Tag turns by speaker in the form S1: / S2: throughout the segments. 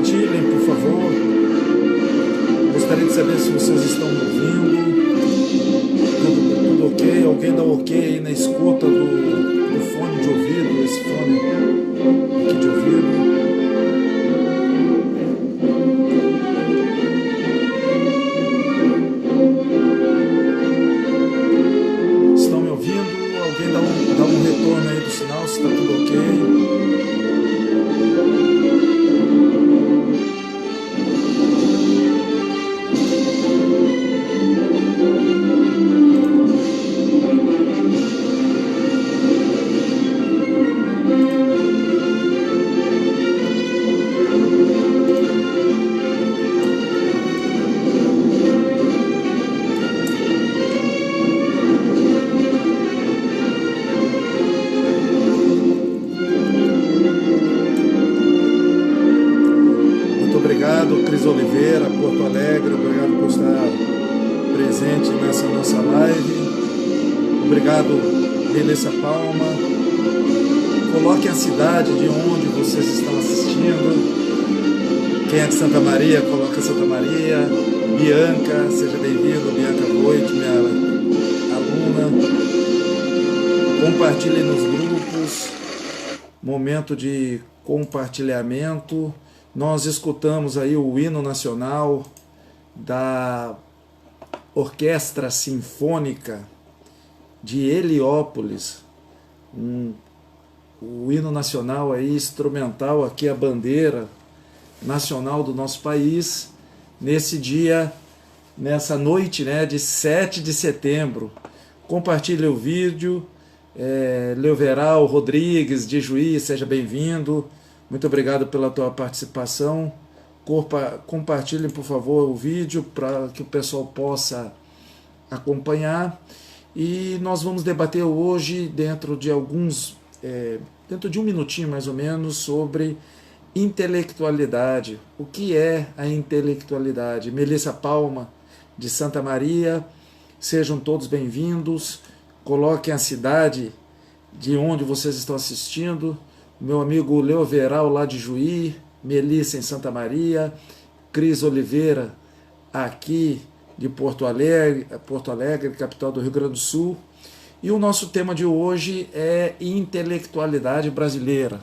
S1: compartilhem, por favor. Gostaria de saber se vocês estão me ouvindo. Tudo ok? Alguém dá ok aí na escuta do fone de ouvido, esse fone aqui de ouvido. Estão me ouvindo? Alguém dá um retorno aí do sinal, se está tudo ok. Oliveira, Porto Alegre, obrigado por estar presente nessa nossa live. Obrigado, Melissa Palma. Coloquem a cidade de onde vocês estão assistindo. Quem é de Santa Maria, coloca Santa Maria. Bianca, seja bem-vindo. Bianca Voit, minha aluna. Compartilhem nos grupos. Momento de compartilhamento. Nós escutamos aí o hino nacional da Orquestra Sinfônica de Heliópolis, o hino nacional aí, instrumental, aqui a bandeira nacional do nosso país, nesse dia, nessa noite, né, de 7 de setembro. Compartilhe o vídeo. Leoveral Rodrigues, de Juiz, seja bem-vindo. Muito obrigado pela tua participação. Compartilhem, por favor, o vídeo para que o pessoal possa acompanhar. E nós vamos debater hoje, dentro de um minutinho mais ou menos, sobre intelectualidade. O que é a intelectualidade? Melissa Palma, de Santa Maria, sejam todos bem-vindos. Coloquem a cidade de onde vocês estão assistindo. Meu amigo Leoveral, lá de Juí, Melissa em Santa Maria, Cris Oliveira, aqui de Porto Alegre, capital do Rio Grande do Sul. E o nosso tema de hoje é intelectualidade brasileira.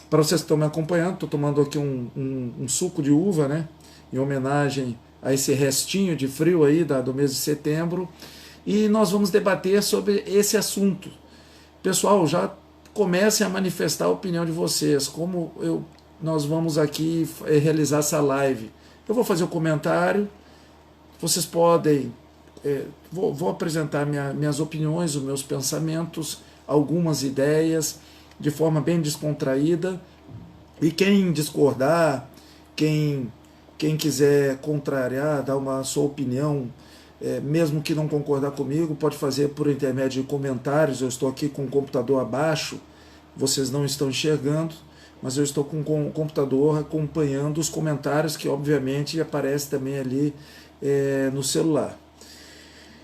S1: Para vocês que estão me acompanhando, estou tomando aqui um suco de uva, né, em homenagem a esse restinho de frio aí do mês de setembro. E nós vamos debater sobre esse assunto. Pessoal, já comecem a manifestar a opinião de vocês, nós vamos aqui realizar essa live. Eu vou fazer o comentário, vocês podem, vou apresentar minhas opiniões, os meus pensamentos, algumas ideias, de forma bem descontraída, e quem discordar, quem quiser contrariar, dar uma sua opinião, mesmo que não concordar comigo, pode fazer por intermédio de comentários. Eu estou aqui com o computador abaixo, vocês não estão enxergando, mas eu estou com o computador acompanhando os comentários que obviamente aparecem também ali no celular.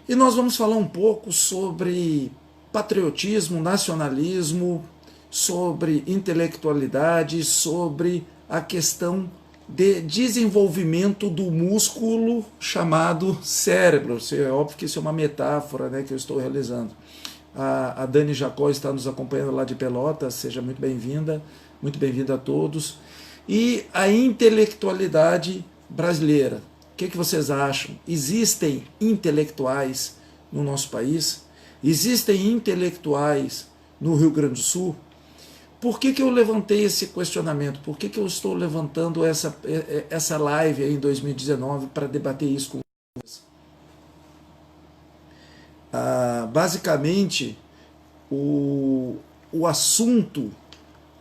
S1: E nós vamos falar um pouco sobre patriotismo, nacionalismo, sobre intelectualidade, sobre a questão de desenvolvimento do músculo chamado cérebro. É óbvio que isso é uma metáfora, né, que eu estou realizando. A Dani Jacó está nos acompanhando lá de Pelotas, seja muito bem-vinda a todos. E a intelectualidade brasileira, o que vocês acham? Existem intelectuais no nosso país? Existem intelectuais no Rio Grande do Sul? Por que eu levantei esse questionamento? Por que eu estou levantando essa live aí em 2019 para debater isso com vocês? Basicamente, o assunto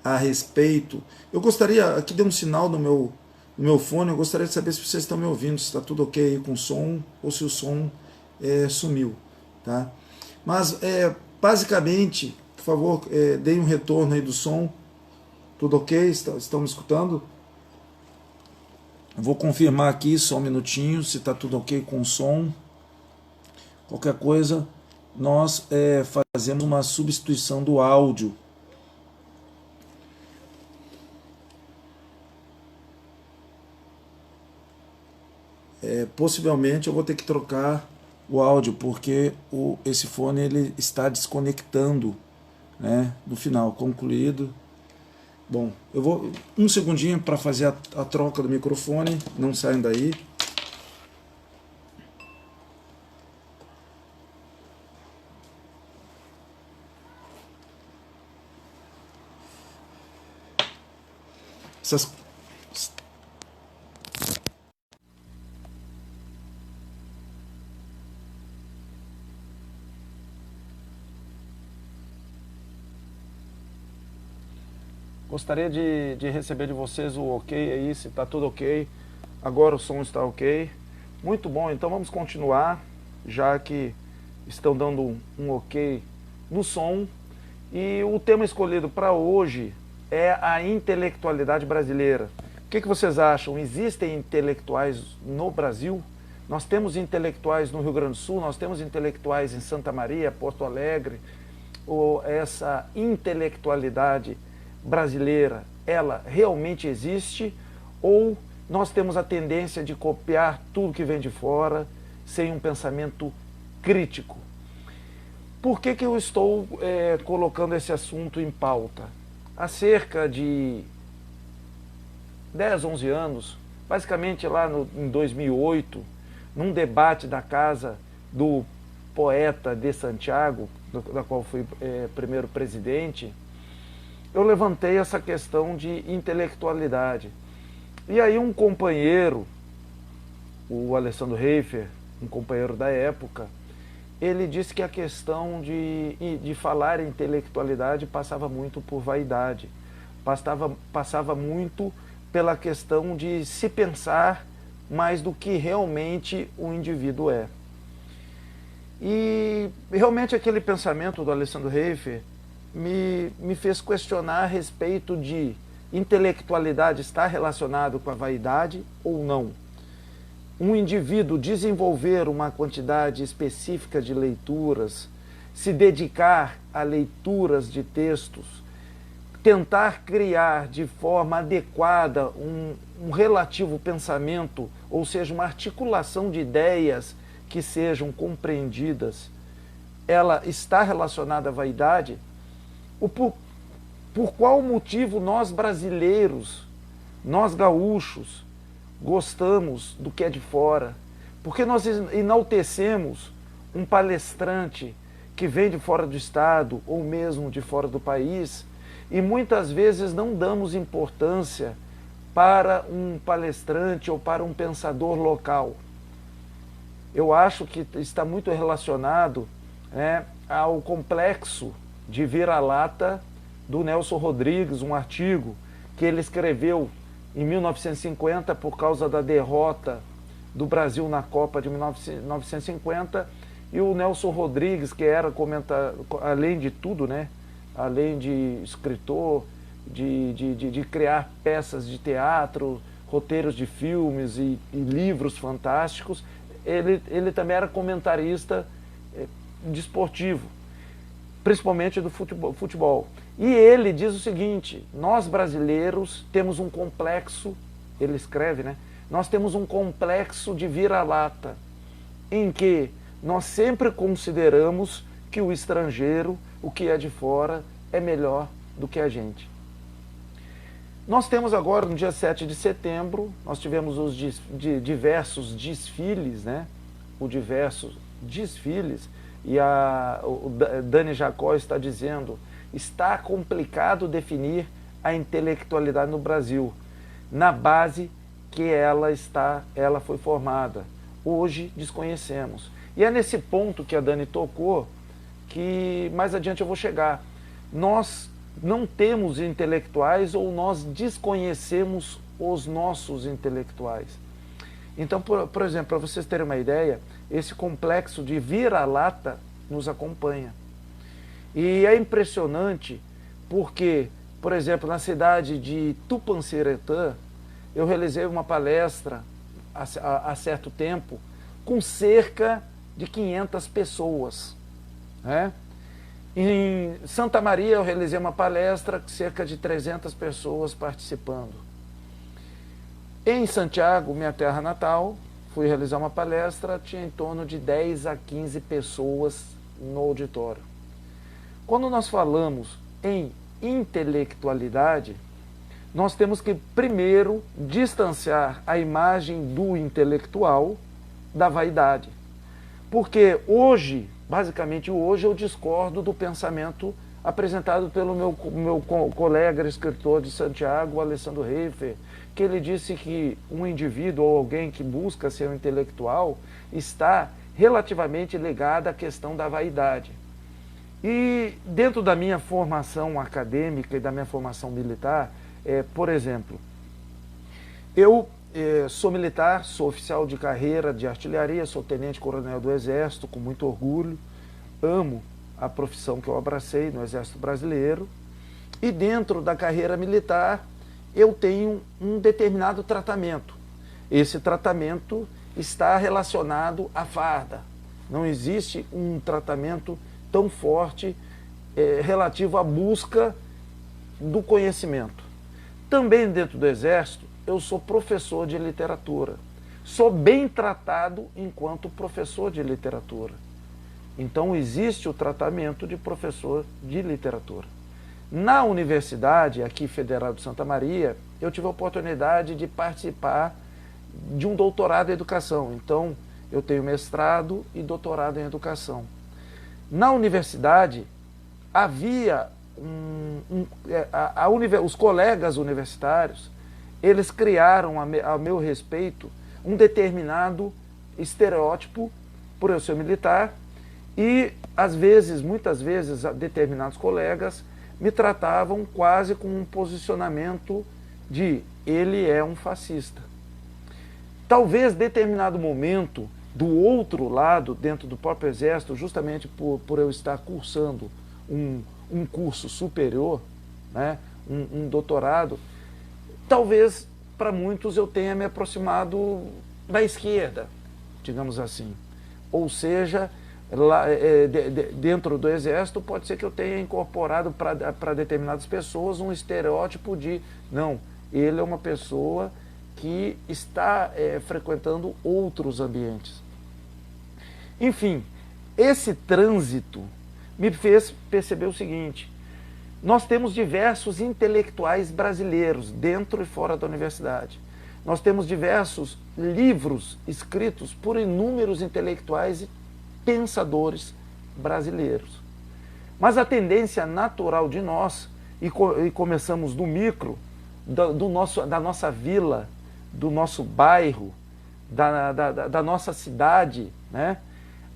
S1: a respeito... Eu gostaria... Aqui deu um sinal no meu fone, eu gostaria de saber se vocês estão me ouvindo, se está tudo ok aí com o som, ou se o som sumiu. Tá? Mas, basicamente... Por favor, deem um retorno aí do som. Tudo ok? Estão me escutando? Vou confirmar aqui, só um minutinho, se está tudo ok com o som. Qualquer coisa, nós fazemos uma substituição do áudio. possivelmente eu vou ter que trocar o áudio, porque esse fone ele está desconectando, né, no final. Concluído. Bom, eu vou um segundinho para fazer a troca do microfone, não saiam daí. Essas... Gostaria de receber de vocês o ok aí, se está tudo ok. Agora o som está ok. Muito bom, então vamos continuar, já que estão dando um ok no som. E o tema escolhido para hoje é a intelectualidade brasileira. O que vocês acham? Existem intelectuais no Brasil? Nós temos intelectuais no Rio Grande do Sul, nós temos intelectuais em Santa Maria, Porto Alegre. Ou essa intelectualidade brasileira, ela realmente existe? Ou nós temos a tendência de copiar tudo que vem de fora, sem um pensamento crítico? Por que eu estou colocando esse assunto em pauta? Há cerca de 10, 11 anos, basicamente lá em 2008, num debate da casa do poeta de Santiago, da qual fui primeiro presidente, eu levantei essa questão de intelectualidade. E aí um companheiro, o Alessandro Reifer, um companheiro da época, ele disse que a questão de falar em intelectualidade passava muito por vaidade, passava muito pela questão de se pensar mais do que realmente o indivíduo é. E realmente aquele pensamento do Alessandro Reifer me fez questionar a respeito de intelectualidade estar relacionado com a vaidade ou não. Um indivíduo desenvolver uma quantidade específica de leituras, se dedicar a leituras de textos, tentar criar de forma adequada um relativo pensamento, ou seja, uma articulação de ideias que sejam compreendidas, ela está relacionada à vaidade? Por qual motivo nós brasileiros, nós gaúchos, gostamos do que é de fora? Porque nós enaltecemos um palestrante que vem de fora do estado ou mesmo de fora do país e muitas vezes não damos importância para um palestrante ou para um pensador local. Eu acho que está muito relacionado ao complexo de vira-lata do Nelson Rodrigues, um artigo que ele escreveu em 1950 por causa da derrota do Brasil na Copa de 1950, e o Nelson Rodrigues, que era além de tudo, além de escritor, de criar peças de teatro, roteiros de filmes e livros fantásticos, ele também era comentarista desportivo, principalmente do futebol. E ele diz o seguinte: nós brasileiros temos um complexo, ele escreve, nós temos um complexo de vira-lata, em que nós sempre consideramos que o estrangeiro, o que é de fora, é melhor do que a gente. Nós temos agora, no dia 7 de setembro, nós tivemos os diversos desfiles, e o Dani Jacó está dizendo: está complicado definir a intelectualidade no Brasil, na base que ela foi formada. Hoje desconhecemos. E é nesse ponto que a Dani tocou que mais adiante eu vou chegar. Nós não temos intelectuais ou nós desconhecemos os nossos intelectuais. Então, por exemplo, para vocês terem uma ideia, esse complexo de vira-lata nos acompanha. E é impressionante porque, por exemplo, na cidade de Tupanciretã, eu realizei uma palestra há certo tempo com cerca de 500 pessoas. Em Santa Maria eu realizei uma palestra com cerca de 300 pessoas participando. Em Santiago, minha terra natal, fui realizar uma palestra, tinha em torno de 10 a 15 pessoas no auditório. Quando nós falamos em intelectualidade, nós temos que primeiro distanciar a imagem do intelectual da vaidade. Porque hoje, basicamente hoje, eu discordo do pensamento apresentado pelo meu colega escritor de Santiago, Alessandro Reifer, que ele disse que um indivíduo ou alguém que busca ser um intelectual está relativamente ligado à questão da vaidade. E dentro da minha formação acadêmica e da minha formação militar, por exemplo, eu sou militar, sou oficial de carreira de artilharia, sou tenente-coronel do Exército, com muito orgulho, amo a profissão que eu abracei no Exército Brasileiro, e dentro da carreira militar eu tenho um determinado tratamento. Esse tratamento está relacionado à farda. Não existe um tratamento tão forte relativo à busca do conhecimento. Também dentro do Exército, eu sou professor de literatura. Sou bem tratado enquanto professor de literatura. Então existe o tratamento de professor de literatura. Na universidade, aqui Federal de Santa Maria, eu tive a oportunidade de participar de um doutorado em educação. Então, eu tenho mestrado e doutorado em educação. Na universidade, havia os colegas universitários, eles criaram a meu respeito um determinado estereótipo por eu ser militar e, às vezes, muitas vezes, determinados colegas me tratavam quase com um posicionamento de ele é um fascista. Talvez determinado momento, do outro lado, dentro do próprio Exército, justamente por eu estar cursando um curso superior, né, um doutorado, talvez para muitos eu tenha me aproximado da esquerda, digamos assim. Ou seja, lá, dentro do Exército pode ser que eu tenha incorporado para determinadas pessoas um estereótipo de, não, ele é uma pessoa que está frequentando outros ambientes. Enfim, esse trânsito me fez perceber o seguinte: nós temos diversos intelectuais brasileiros dentro e fora da universidade. Nós temos diversos livros escritos por inúmeros intelectuais e pensadores brasileiros. Mas a tendência natural de nós, e começamos do micro, da nossa vila, do nosso bairro, da nossa cidade, né?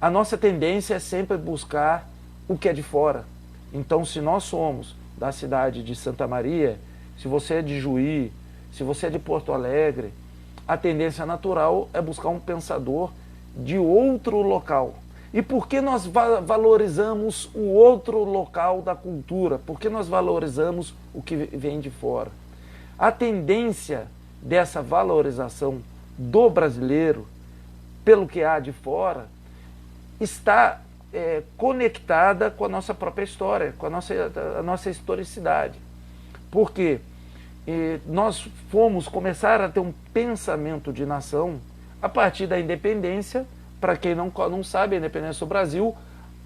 S1: A nossa tendência é sempre buscar o que é de fora. Então, se nós somos da cidade de Santa Maria, se você é de Juí, se você é de Porto Alegre, a tendência natural é buscar um pensador de outro local. E por que nós valorizamos o outro local da cultura? Por que nós valorizamos o que vem de fora? A tendência dessa valorização do brasileiro pelo que há de fora está conectada com a nossa própria história, com a nossa historicidade. Porque nós fomos começar a ter um pensamento de nação a partir da independência. Para quem não sabe, a independência do Brasil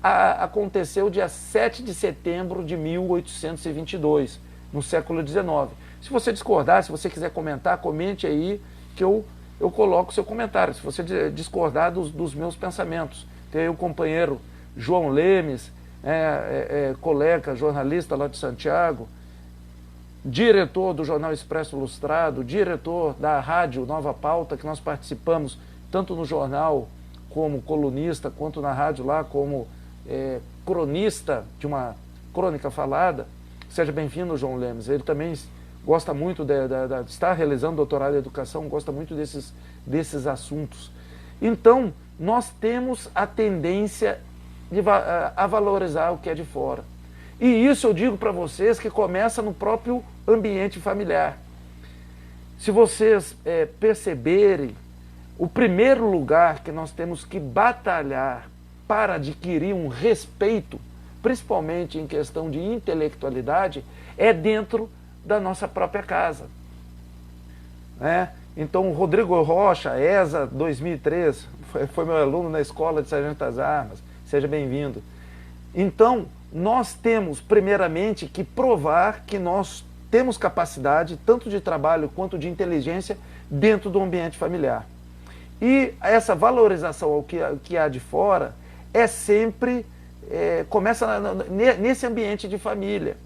S1: aconteceu dia 7 de setembro de 1822, no século XIX. Se você discordar, se você quiser comentar, comente aí que eu coloco o seu comentário. Se você discordar dos meus pensamentos. Tem aí o companheiro João Lemes, colega, jornalista lá de Santiago, diretor do Jornal Expresso Ilustrado, diretor da Rádio Nova Pauta, que nós participamos tanto no jornal como colunista, quanto na rádio lá como cronista de uma crônica falada. Seja bem-vindo, João Lemes. Ele também gosta muito de estar realizando doutorado em educação, gosta muito desses assuntos. Então, nós temos a tendência a valorizar o que é de fora. E isso eu digo para vocês que começa no próprio ambiente familiar. Se vocês perceberem, o primeiro lugar que nós temos que batalhar para adquirir um respeito, principalmente em questão de intelectualidade, é dentro da nossa própria casa.
S2: Então, Rodrigo Rocha, ESA 2003, foi meu aluno na Escola de Sargento das Armas, seja bem-vindo. Então, nós temos, primeiramente, que provar que nós temos capacidade, tanto de trabalho quanto de inteligência, dentro do ambiente familiar. E essa valorização ao que há de fora é sempre, começa nesse ambiente de família.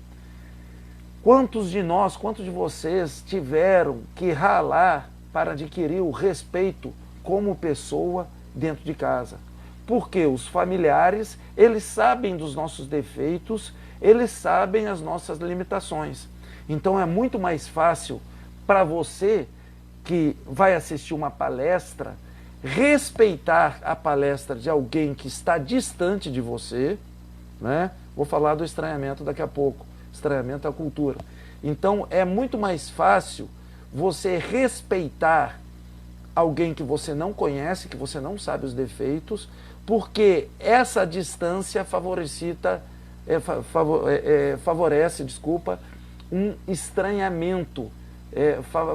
S2: Quantos de nós, quantos de vocês tiveram que ralar para adquirir o respeito como pessoa dentro de casa? Porque os familiares, eles sabem dos nossos defeitos, eles sabem as nossas limitações. Então é muito mais fácil para você que vai assistir uma palestra, respeitar a palestra de alguém que está distante de você, né? Vou falar do estranhamento daqui a pouco, estranhamento à cultura. Então é muito mais fácil você respeitar alguém que você não conhece, que você não sabe os defeitos, porque essa distância favorece um estranhamento,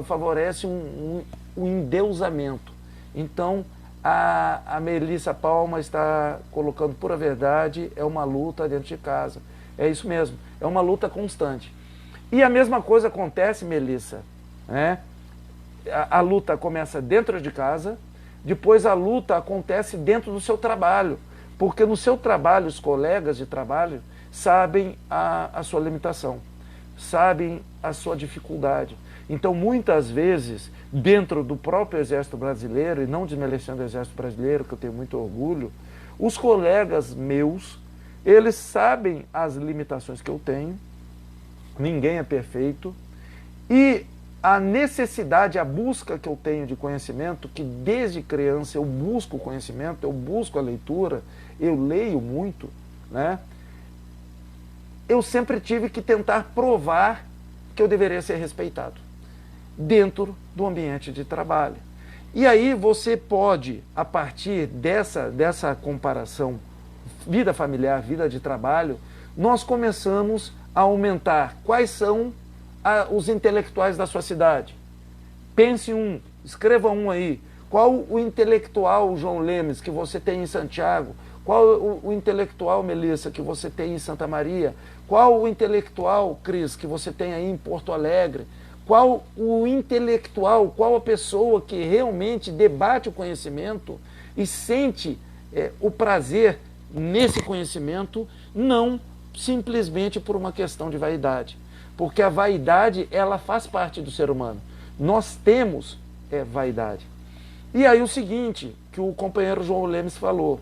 S2: favorece um endeusamento. Então, a Melissa Palma está colocando pura verdade, é uma luta dentro de casa. É isso mesmo, é uma luta constante. E a mesma coisa acontece, Melissa, né? A luta começa dentro de casa, depois a luta acontece dentro do seu trabalho, porque no seu trabalho, os colegas de trabalho sabem a sua limitação, sabem a sua dificuldade. Então, muitas vezes, dentro do próprio Exército Brasileiro, e não desmerecendo o Exército Brasileiro, que eu tenho muito orgulho, os colegas meus, eles sabem as limitações que eu tenho, ninguém é perfeito, e a necessidade, a busca que eu tenho de conhecimento, que desde criança eu busco conhecimento, eu busco a leitura, eu leio muito, né? Eu sempre tive que tentar provar que eu deveria ser respeitado dentro do ambiente de trabalho. E aí você pode, a partir dessa comparação, vida familiar, vida de trabalho, nós começamos a aumentar quais são os intelectuais da sua cidade. Pense um, escreva um aí. Qual o intelectual, João Lemes, que você tem em Santiago? Qual o intelectual, Melissa, que você tem em Santa Maria? Qual o intelectual, Cris, que você tem aí em Porto Alegre? Qual o intelectual, qual a pessoa que realmente debate o conhecimento e sente o prazer nesse conhecimento, não simplesmente por uma questão de vaidade. Porque a vaidade, ela faz parte do ser humano. Nós temos vaidade. E aí o seguinte, que o companheiro João Lemes falou,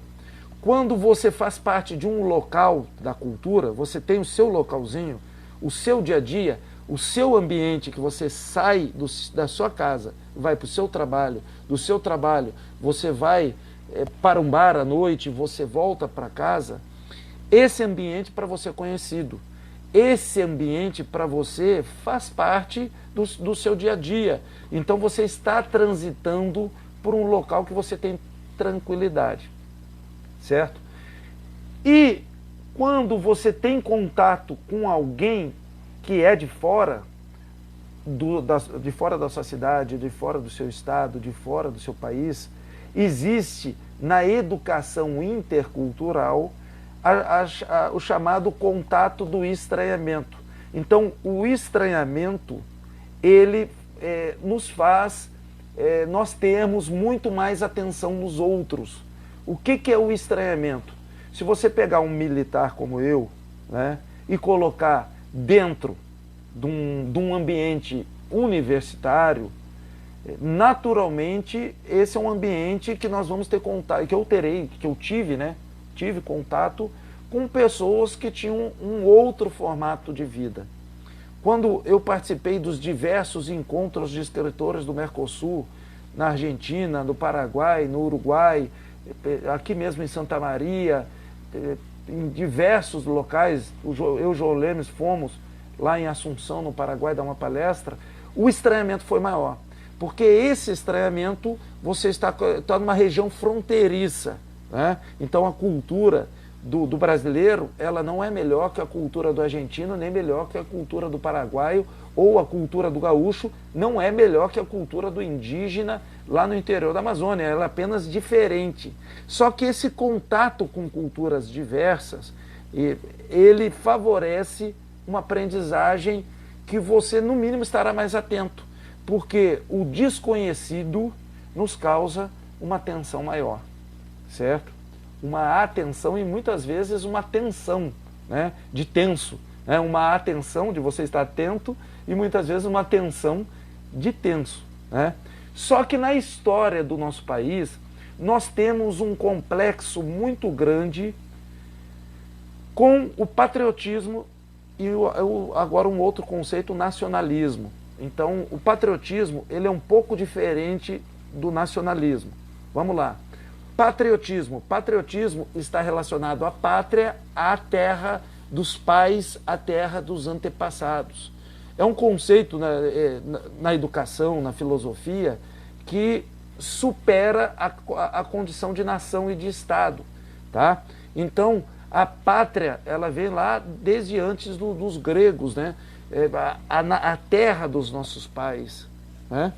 S2: quando você faz parte de um local da cultura, você tem o seu localzinho, o seu dia a dia, o seu ambiente, que você sai da sua casa, vai para o seu trabalho, do seu trabalho você vai para um bar à noite, você volta para casa, esse ambiente para você é conhecido. Esse ambiente para você faz parte do seu dia a dia. Então você está transitando por um local que você tem tranquilidade, certo? E quando você tem contato com alguém que é de fora, de fora da sua cidade, de fora do seu estado, de fora do seu país, existe na educação intercultural o chamado contato do estranhamento. Então, o estranhamento, ele nos faz nós termos muito mais atenção nos outros. O que é o estranhamento? Se você pegar um militar como eu, né, e colocar dentro de um ambiente universitário, naturalmente, esse é um ambiente que nós vamos ter contato, que eu tive, né? Tive contato com pessoas que tinham um outro formato de vida. Quando eu participei dos diversos encontros de escritores do Mercosul, na Argentina, no Paraguai, no Uruguai, aqui mesmo em Santa Maria, em diversos locais, eu e o João Lemes fomos lá em Assunção, no Paraguai, dar uma palestra, o estranhamento foi maior. Porque esse estranhamento, você está numa região fronteiriça, né? Então a cultura, do brasileiro, ela não é melhor que a cultura do argentino, nem melhor que a cultura do paraguaio, ou a cultura do gaúcho, não é melhor que a cultura do indígena lá no interior da Amazônia, ela é apenas diferente. Só que esse contato com culturas diversas, ele favorece uma aprendizagem que você, no mínimo, estará mais atento, porque o desconhecido nos causa uma tensão maior, certo? Uma atenção e muitas vezes uma tensão, né, de tenso, né, uma atenção de você estar atento e muitas vezes uma tensão de tenso, né? Só que na história do nosso país nós temos um complexo muito grande com o patriotismo e agora um outro conceito, o nacionalismo. Então o patriotismo ele é um pouco diferente do nacionalismo. Vamos lá. Patriotismo. Patriotismo está relacionado à pátria, à terra dos pais, à terra dos antepassados. É um conceito na educação, na filosofia, que supera a condição de nação e de Estado. Tá? Então, a pátria, ela vem lá desde antes dos gregos, né? A terra dos nossos pais, né?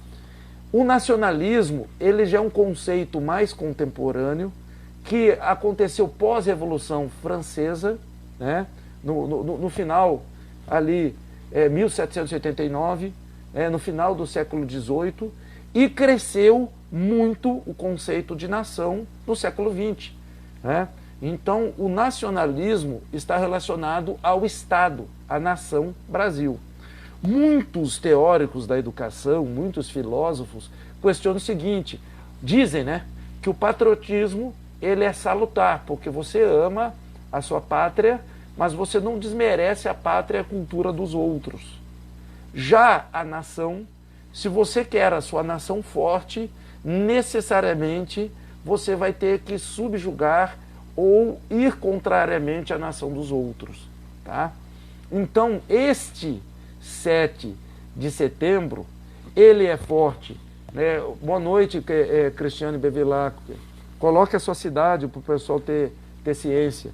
S2: O nacionalismo, ele já é um conceito mais contemporâneo, que aconteceu pós-Revolução Francesa, né? No final, ali, 1789, no final do século XVIII, e cresceu muito o conceito de nação no século XX, né? Então, o nacionalismo está relacionado ao Estado, à nação Brasil. Muitos teóricos da educação, muitos filósofos, questionam o seguinte, dizem, né, que o patriotismo ele é salutar, porque você ama a sua pátria, mas você não desmerece a pátria e a cultura dos outros. Já a nação, se você quer a sua nação forte, necessariamente você vai ter que subjugar ou ir contrariamente à nação dos outros. Tá? Então, este 7 de setembro, ele é forte. Né? Boa noite, Cristiane Bevilacqua. Coloque a sua cidade para o pessoal ter ciência.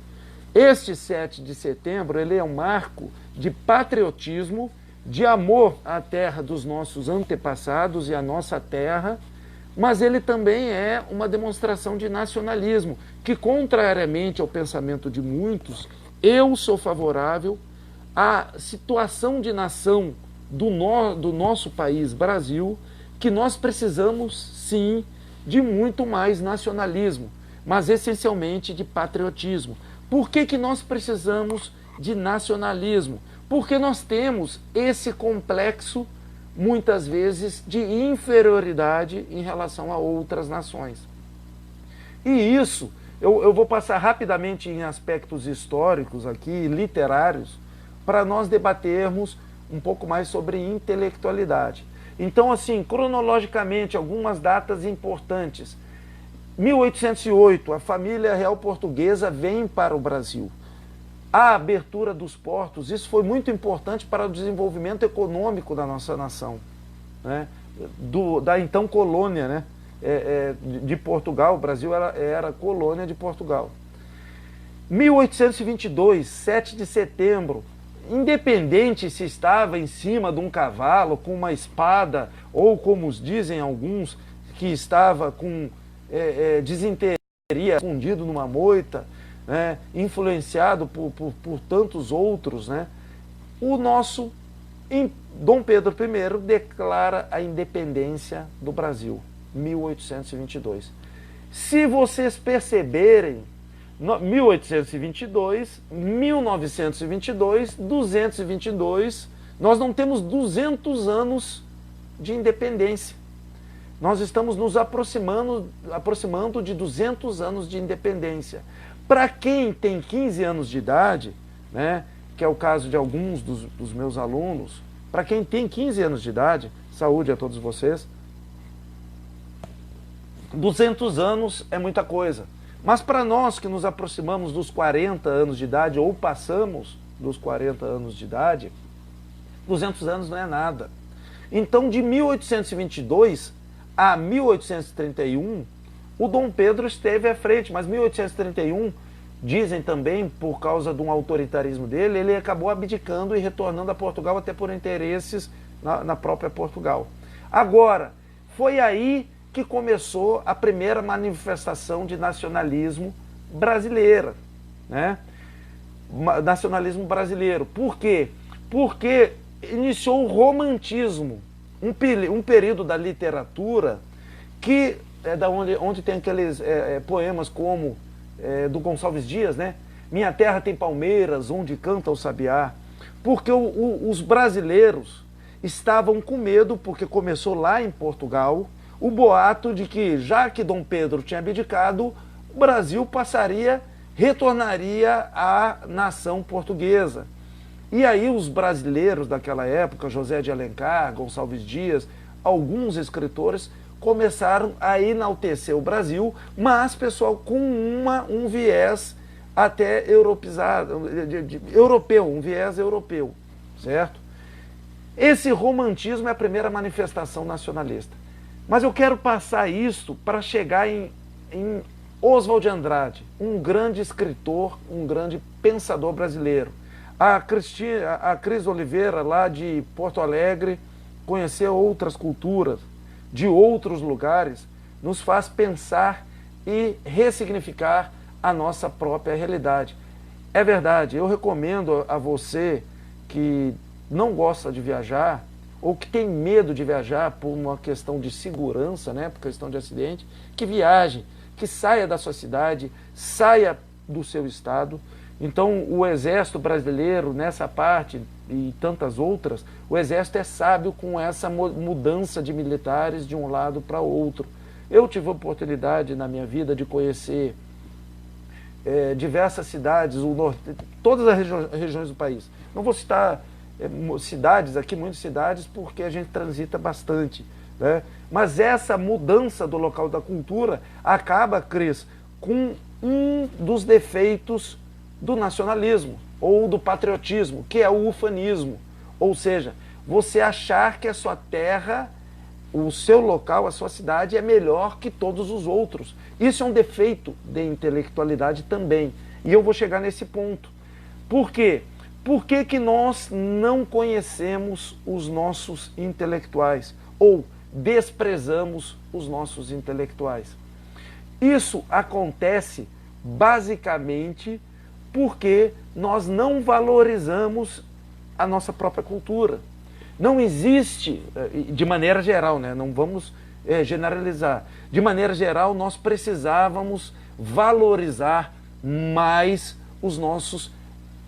S2: Este 7 de setembro, ele é um marco de patriotismo, de amor à terra dos nossos antepassados e à nossa terra, mas ele também é uma demonstração de nacionalismo, que, contrariamente ao pensamento de muitos, eu sou favorável à situação de nação do nosso país, Brasil, que nós precisamos, sim, de muito mais nacionalismo, mas essencialmente de patriotismo. Por que nós precisamos de nacionalismo? Porque nós temos esse complexo, muitas vezes, de inferioridade em relação a outras nações. E isso, eu vou passar rapidamente em aspectos históricos aqui, literários, para nós debatermos um pouco mais sobre intelectualidade. Então, assim, cronologicamente, algumas datas importantes. 1808, a família real portuguesa vem para o Brasil. A abertura dos portos, isso foi muito importante para o desenvolvimento econômico da nossa nação, né? Da então colônia, né? De Portugal. O Brasil era colônia de Portugal. 1822, 7 de setembro, independente se estava em cima de um cavalo, com uma espada, ou como dizem alguns, que estava com desinteria, escondido numa moita, né, influenciado por tantos outros, né, o nosso Dom Pedro I declara a independência do Brasil, 1822. Se vocês perceberem, 1822, 1922, 222, nós não temos 200 anos de independência. Nós estamos nos aproximando de 200 anos de independência. Para quem tem 15 anos de idade, né, que é o caso de alguns dos meus alunos, para quem tem 15 anos de idade, saúde a todos vocês, 200 anos é muita coisa. Mas para nós que nos aproximamos dos 40 anos de idade, ou passamos dos 40 anos de idade, 200 anos não é nada. Então, de 1822 a 1831, o Dom Pedro esteve à frente, mas 1831 Dizem também, por causa de um autoritarismo dele, ele acabou abdicando e retornando a Portugal até por interesses na própria Portugal. Agora, foi aí que começou a primeira manifestação de nacionalismo brasileira, né? Nacionalismo brasileiro. Por quê? Porque iniciou o romantismo, um período da literatura que é da onde tem aqueles poemas como do Gonçalves Dias, né? Minha terra tem palmeiras, onde canta o sabiá. Porque os brasileiros estavam com medo, porque começou lá em Portugal, o boato de que, já que Dom Pedro tinha abdicado, o Brasil retornaria à nação portuguesa. E aí os brasileiros daquela época, José de Alencar, Gonçalves Dias, alguns escritores, começaram a enaltecer o Brasil, mas, pessoal, com um viés até europeu, um viés europeu, certo? Esse romantismo é a primeira manifestação nacionalista. Mas eu quero passar isso para chegar em Oswald de Andrade, um grande escritor, um grande pensador brasileiro. A Cris Oliveira, lá de Porto Alegre, conhecer outras culturas, de outros lugares, nos faz pensar e ressignificar a nossa própria realidade. É verdade, eu recomendo a você que não gosta de viajar, ou que tem medo de viajar por uma questão de segurança, né, por questão de acidente, que viaje, que saia da sua cidade, saia do seu estado. Então, o Exército brasileiro, nessa parte e tantas outras, o Exército é sábio com essa mudança de militares de um lado para outro. Eu tive a oportunidade na minha vida de conhecer diversas cidades, todas as regiões do país. Não vou citar cidades aqui, muitas cidades, porque a gente transita bastante, né? Mas essa mudança do local da cultura acaba, Cris, com um dos defeitos do nacionalismo ou do patriotismo, que é o ufanismo. Ou seja, você achar que a sua terra, o seu local, a sua cidade é melhor que todos os outros. Isso é um defeito de intelectualidade também. E eu vou chegar nesse ponto. Por quê? Por que nós não conhecemos os nossos intelectuais? Ou desprezamos os nossos intelectuais? Isso acontece basicamente porque nós não valorizamos a nossa própria cultura. Não existe, de maneira geral, né? Não vamos generalizar. De maneira geral, nós precisávamos valorizar mais os nossos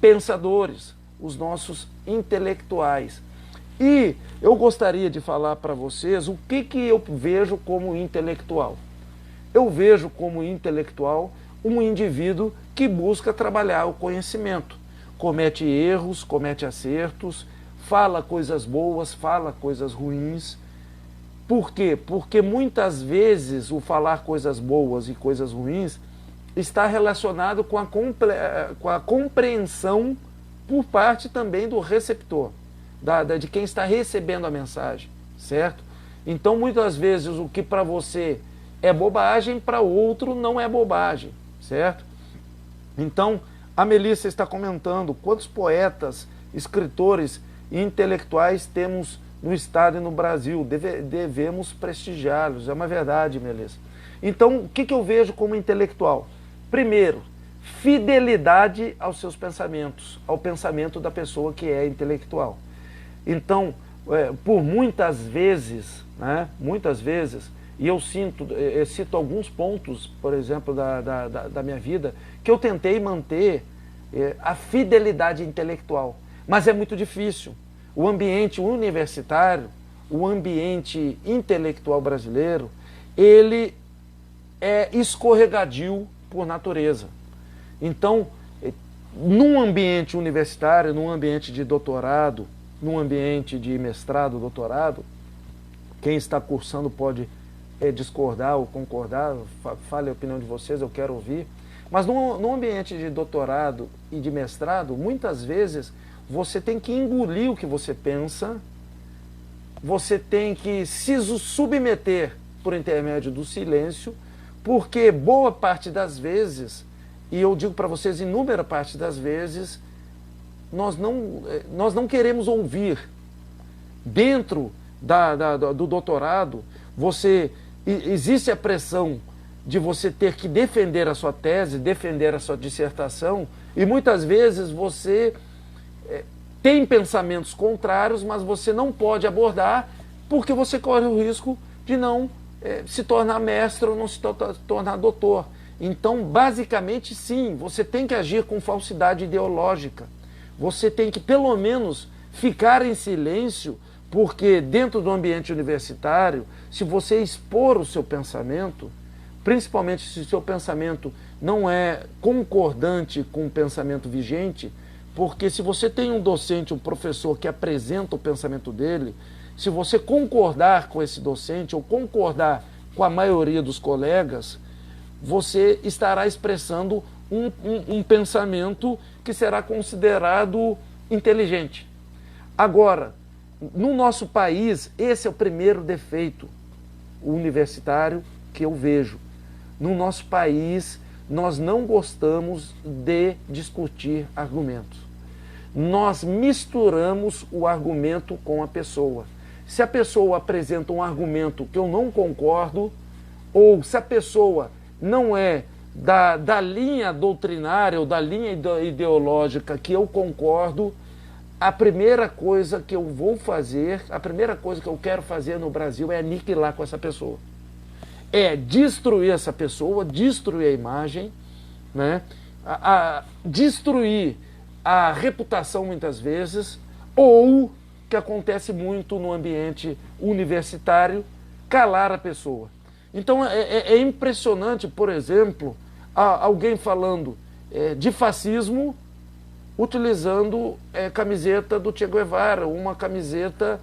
S2: pensadores, os nossos intelectuais. E eu gostaria de falar para vocês o que eu vejo como intelectual. Eu vejo como intelectual um indivíduo que busca trabalhar o conhecimento, comete erros, comete acertos, fala coisas boas, fala coisas ruins. Por quê? Porque muitas vezes o falar coisas boas e coisas ruins está relacionado com a compreensão por parte também do receptor, de quem está recebendo a mensagem, certo? Então, muitas vezes, o que para você é bobagem, para outro não é bobagem, certo? Então, a Melissa está comentando quantos poetas, escritores e intelectuais temos no estado e no Brasil. Devemos prestigiá-los, é uma verdade, Melissa. Então, o que eu vejo como intelectual? Primeiro, fidelidade aos seus pensamentos, ao pensamento da pessoa que é intelectual. Então, por muitas vezes, né, e eu cito alguns pontos, por exemplo, da minha vida, que eu tentei manter a fidelidade intelectual, mas é muito difícil. O ambiente universitário, o ambiente intelectual brasileiro, ele é escorregadio por natureza. Então, num ambiente universitário, num ambiente de doutorado, num ambiente de mestrado, doutorado, quem está cursando pode discordar ou concordar, fale a opinião de vocês, eu quero ouvir. Mas num ambiente de doutorado e de mestrado, muitas vezes você tem que engolir o que você pensa, você tem que se submeter por intermédio do silêncio, porque boa parte das vezes e eu digo para vocês, inúmera parte das vezes, nós não queremos ouvir. Dentro do doutorado, existe a pressão de você ter que defender a sua tese, defender a sua dissertação, e muitas vezes você tem pensamentos contrários, mas você não pode abordar porque você corre o risco de não se tornar mestre ou não se tornar doutor. Então, basicamente, sim, você tem que agir com falsidade ideológica. Você tem que, pelo menos, ficar em silêncio, porque dentro do ambiente universitário, se você expor o seu pensamento, principalmente se o seu pensamento não é concordante com o pensamento vigente, porque se você tem um docente, um professor que apresenta o pensamento dele, se você concordar com esse docente ou concordar com a maioria dos colegas, você estará expressando um pensamento que será considerado inteligente. Agora, no nosso país, esse é o primeiro defeito universitário que eu vejo. No nosso país, nós não gostamos de discutir argumentos. Nós misturamos o argumento com a pessoa. Se a pessoa apresenta um argumento que eu não concordo, ou se a pessoa não é da linha doutrinária ou da linha ideológica que eu concordo, a primeira coisa que eu vou fazer, a primeira coisa que eu quero fazer no Brasil é aniquilar com essa pessoa. É destruir essa pessoa, destruir a imagem, né? Destruir a reputação muitas vezes, ou, que acontece muito no ambiente universitário, calar a pessoa. Então é impressionante, por exemplo, alguém falando de fascismo utilizando camiseta do Che Guevara, uma camiseta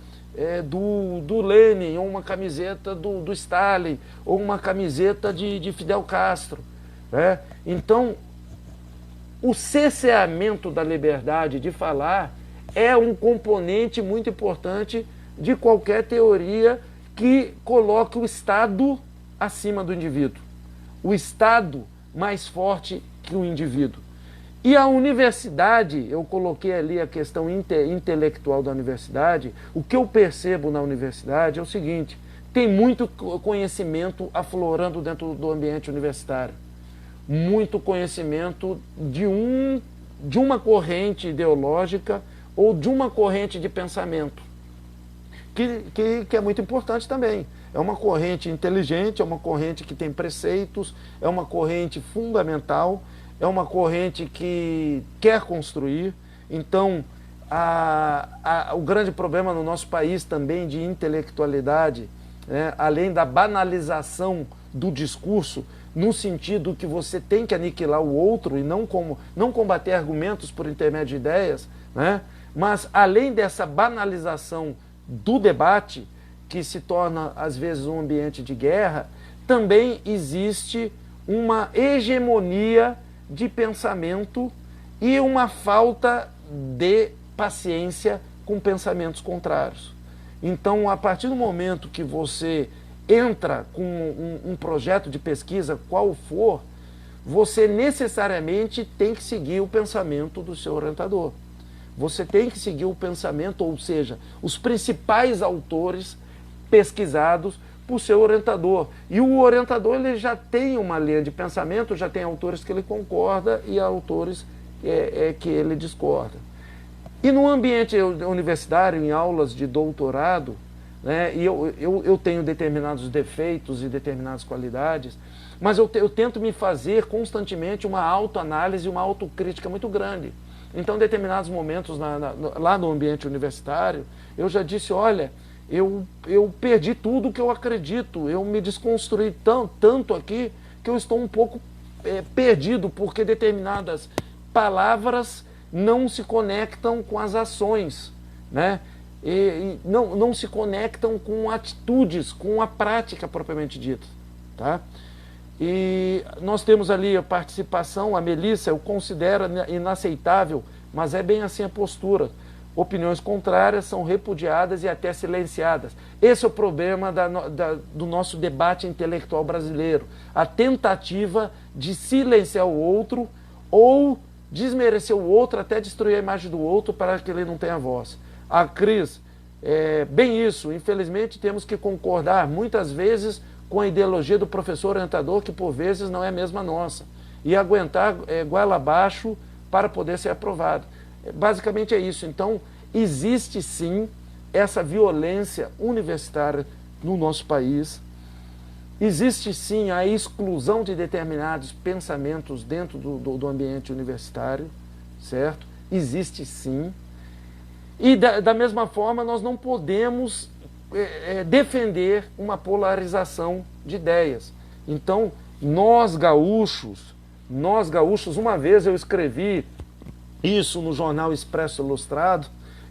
S2: do Lenin, ou uma camiseta do Stalin, ou uma camiseta de Fidel Castro. Né? Então, o cerceamento da liberdade de falar é um componente muito importante de qualquer teoria que coloque o Estado acima do indivíduo. O Estado mais forte que o indivíduo. E a universidade, eu coloquei ali a questão intelectual da universidade, o que eu percebo na universidade é o seguinte: tem muito conhecimento aflorando dentro do ambiente universitário. Muito conhecimento de uma corrente ideológica ou de uma corrente de pensamento, que é muito importante também. É uma corrente inteligente, é uma corrente que tem preceitos, é uma corrente fundamental, é uma corrente que quer construir. Então, o grande problema no nosso país também de intelectualidade, né, além da banalização do discurso, no sentido que você tem que aniquilar o outro e não combater argumentos por intermédio de ideias, né, mas além dessa banalização do debate, que se torna às vezes um ambiente de guerra, também existe uma hegemonia de pensamento e uma falta de paciência com pensamentos contrários. Então, a partir do momento que você entra com um projeto de pesquisa, qual for, você necessariamente tem que seguir o pensamento do seu orientador. Você tem que seguir o pensamento, ou seja, os principais autores pesquisados por seu orientador. E o orientador ele já tem uma linha de pensamento, já tem autores que ele concorda e autores que ele discorda. E no ambiente universitário, em aulas de doutorado, né, e eu tenho determinados defeitos e determinadas qualidades, mas eu tento me fazer constantemente uma autoanálise, uma autocrítica muito grande. Então, em determinados momentos lá no ambiente universitário, eu já disse, olha, eu perdi tudo o que eu acredito, eu me desconstruí tanto aqui que eu estou um pouco perdido, porque determinadas palavras não se conectam com as ações, né? E não se conectam com atitudes, com a prática propriamente dita. Tá? E nós temos ali a participação, a Melissa, eu considero inaceitável, mas é bem assim a postura. Opiniões contrárias são repudiadas e até silenciadas. Esse é o problema do nosso debate intelectual brasileiro. A tentativa de silenciar o outro ou desmerecer o outro, até destruir a imagem do outro para que ele não tenha voz. A Cris, bem isso, infelizmente temos que concordar muitas vezes com a ideologia do professor orientador, que por vezes não é a mesma nossa, e aguentar goela abaixo para poder ser aprovado. Basicamente é isso. Então, existe sim essa violência universitária no nosso país, existe sim a exclusão de determinados pensamentos dentro do ambiente universitário, certo? Existe sim. E da mesma forma, nós não podemos defender uma polarização de ideias. Então, nós gaúchos, uma vez eu escrevi isso no jornal Expresso Ilustrado,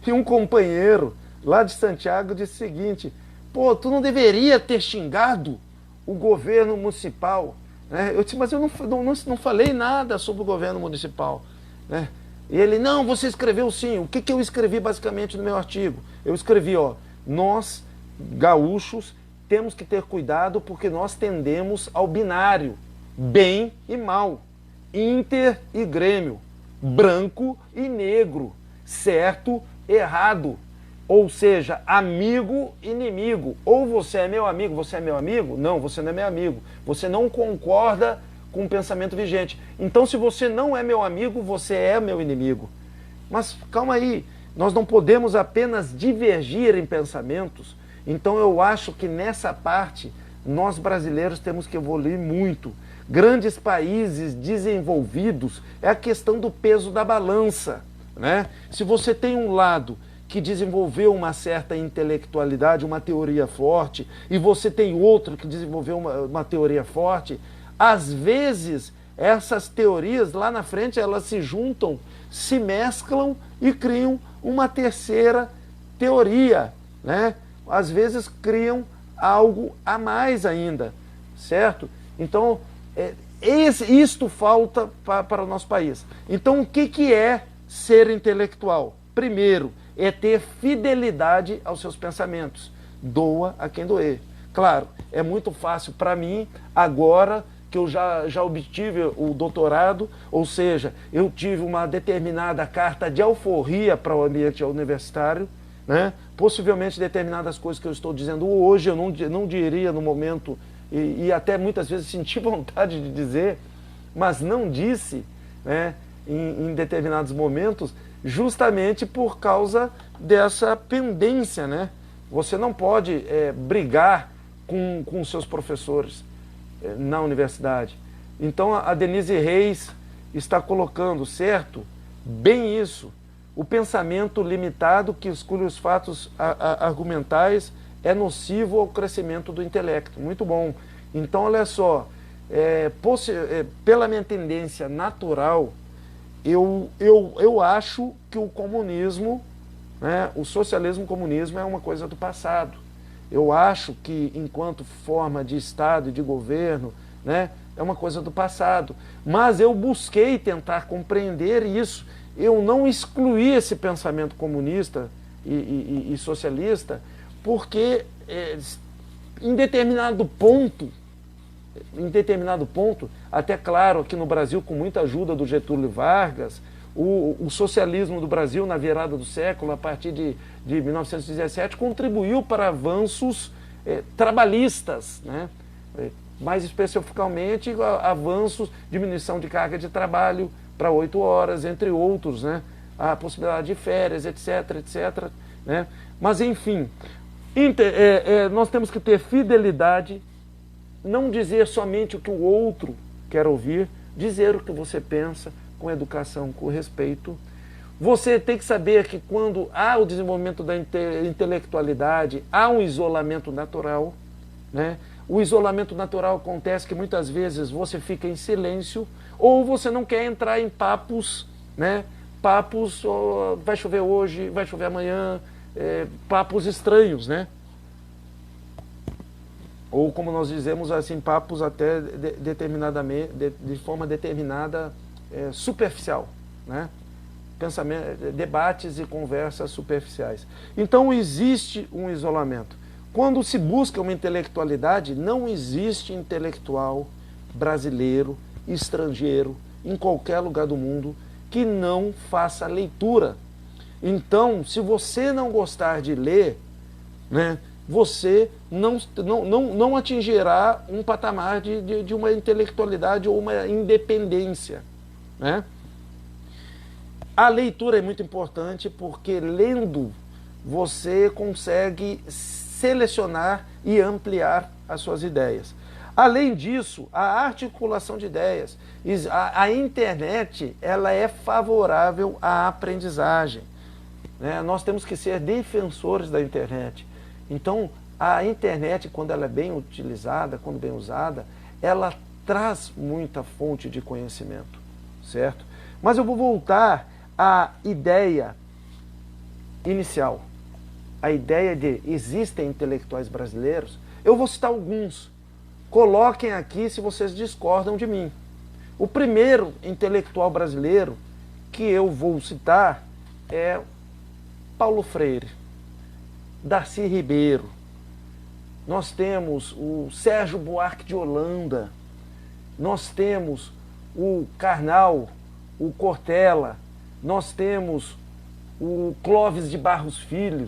S2: e um companheiro lá de Santiago disse o seguinte: pô, tu não deveria ter xingado o governo municipal, né? Eu disse, mas eu não falei nada sobre o governo municipal, né? E ele, não, você escreveu sim. O que eu escrevi basicamente no meu artigo? Eu escrevi, ó, nós, gaúchos, temos que ter cuidado porque nós tendemos ao binário, bem e mal, Inter e Grêmio, branco e negro, certo, errado, ou seja, amigo, inimigo. Ou você é meu amigo, você é meu amigo? Não, você não é meu amigo. Você não concorda com o pensamento vigente. Então, se você não é meu amigo, você é meu inimigo. Mas calma aí, nós não podemos apenas divergir em pensamentos. Então, eu acho que nessa parte, nós brasileiros temos que evoluir muito. Grandes países desenvolvidos, é a questão do peso da balança, né? Se você tem um lado que desenvolveu uma certa intelectualidade, uma teoria forte, e você tem outro que desenvolveu uma teoria forte, às vezes essas teorias lá na frente elas se juntam, se mesclam e criam uma terceira teoria, né? Às vezes criam algo a mais ainda, certo? Então, isto falta para o nosso país. Então, o que é ser intelectual? Primeiro, é ter fidelidade aos seus pensamentos. Doa a quem doer. Claro, é muito fácil para mim, agora que eu já obtive o doutorado, ou seja, eu tive uma determinada carta de alforria para o ambiente universitário, né? Possivelmente determinadas coisas que eu estou dizendo hoje, eu não diria no momento, e até muitas vezes senti vontade de dizer, mas não disse, né, em determinados momentos, justamente por causa dessa pendência, né? Você não pode brigar com seus professores na universidade. Então a Denise Reis está colocando, certo? Bem isso. O pensamento limitado que exclui os fatos argumentais é nocivo ao crescimento do intelecto. Muito bom. Então, olha só, pela minha tendência natural, eu acho que o comunismo, né, o socialismo comunismo é uma coisa do passado. Eu acho que, enquanto forma de Estado e de governo, né, é uma coisa do passado. Mas eu busquei tentar compreender isso. Eu não excluí esse pensamento comunista e socialista, porque em determinado ponto, até claro, aqui no Brasil, com muita ajuda do Getúlio Vargas, o socialismo do Brasil na virada do século, a partir de 1917, contribuiu para avanços trabalhistas, né? Mais especificamente avanços, diminuição de carga de trabalho para 8 horas, entre outros, né? A possibilidade de férias, etc, etc, né? Mas enfim, nós temos que ter fidelidade, não dizer somente o que o outro quer ouvir, dizer o que você pensa, com educação, com respeito. Você tem que saber que quando há o desenvolvimento da intelectualidade, há um isolamento natural, né? O isolamento natural acontece que muitas vezes você fica em silêncio ou você não quer entrar em papos, né? Papos, oh, vai chover hoje, vai chover amanhã, papos estranhos, né? Ou como nós dizemos assim, papos até determinadamente, de forma determinada, superficial, né? debates e conversas superficiais. Então existe um isolamento. Quando se busca uma intelectualidade, não existe intelectual brasileiro, estrangeiro, em qualquer lugar do mundo, que não faça leitura. Então, se você não gostar de ler, né, você não atingirá um patamar de uma intelectualidade ou uma independência, né? A leitura é muito importante porque lendo você consegue selecionar e ampliar as suas ideias. Além disso, a articulação de ideias, a internet, ela é favorável à aprendizagem, né? Nós temos que ser defensores da internet. Então, a internet, quando ela é bem utilizada, quando bem usada, ela traz muita fonte de conhecimento, certo? Mas eu vou voltar à ideia inicial, a ideia de existem intelectuais brasileiros. Eu vou citar alguns. Coloquem aqui se vocês discordam de mim. O primeiro intelectual brasileiro que eu vou citar é Paulo Freire, Darcy Ribeiro. Nós temos o Sérgio Buarque de Holanda, nós temos o Karnal, o Cortella, nós temos o Clóvis de Barros Filho,